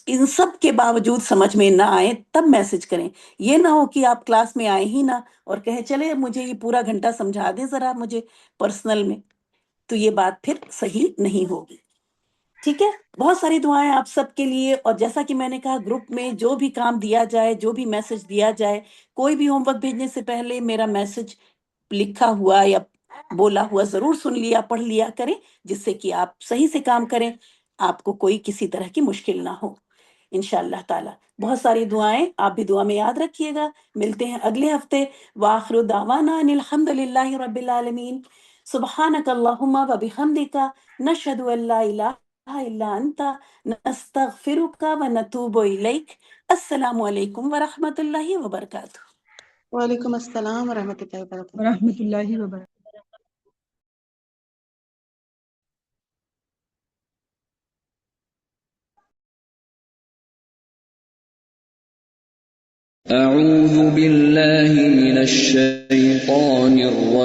ان سب کے باوجود سمجھ میں نہ آئے تب میسج کریں. یہ نہ ہو کہ آپ کلاس میں آئے ہی نہ اور کہیں چلے مجھے یہ پورا گھنٹہ سمجھا دیں ذرا مجھے پرسنل میں، تو یہ بات پھر صحیح نہیں ہوگی. ٹھیک ہے، بہت ساری دعائیں آپ سب کے لیے. اور جیسا کہ میں نے کہا گروپ میں جو بھی کام دیا جائے، جو بھی میسج دیا جائے، کوئی بھی ہوم ورک بھیجنے سے پہلے میرا میسج لکھا ہوا یا بولا ہوا ضرور سن لیا پڑھ لیا کریں، جس سے کہ آپ صحیح سے کام کریں، آپ کو کوئی کسی طرح کی مشکل نہ ہو انشاءاللہ تعالی. بہت ساری دعائیں، آپ بھی دعا میں یاد رکھیے گا. ملتے ہیں اگلے ہفتے. وآخر دعوانا ان الحمد للہ رب العالمین. سبحانک اللہم و بحمدک، نشہد ان لا الہ الا انت، نستغفرک و نتوب الیک. السلام علیکم ورحمۃ اللہ وبرکاتہ. وعلیکم السلام ورحمۃ اللہ وبرکاتہ. ورحمۃ اللہ وبرکاتہ. أعوذ بالله من الشيطان الرجيم.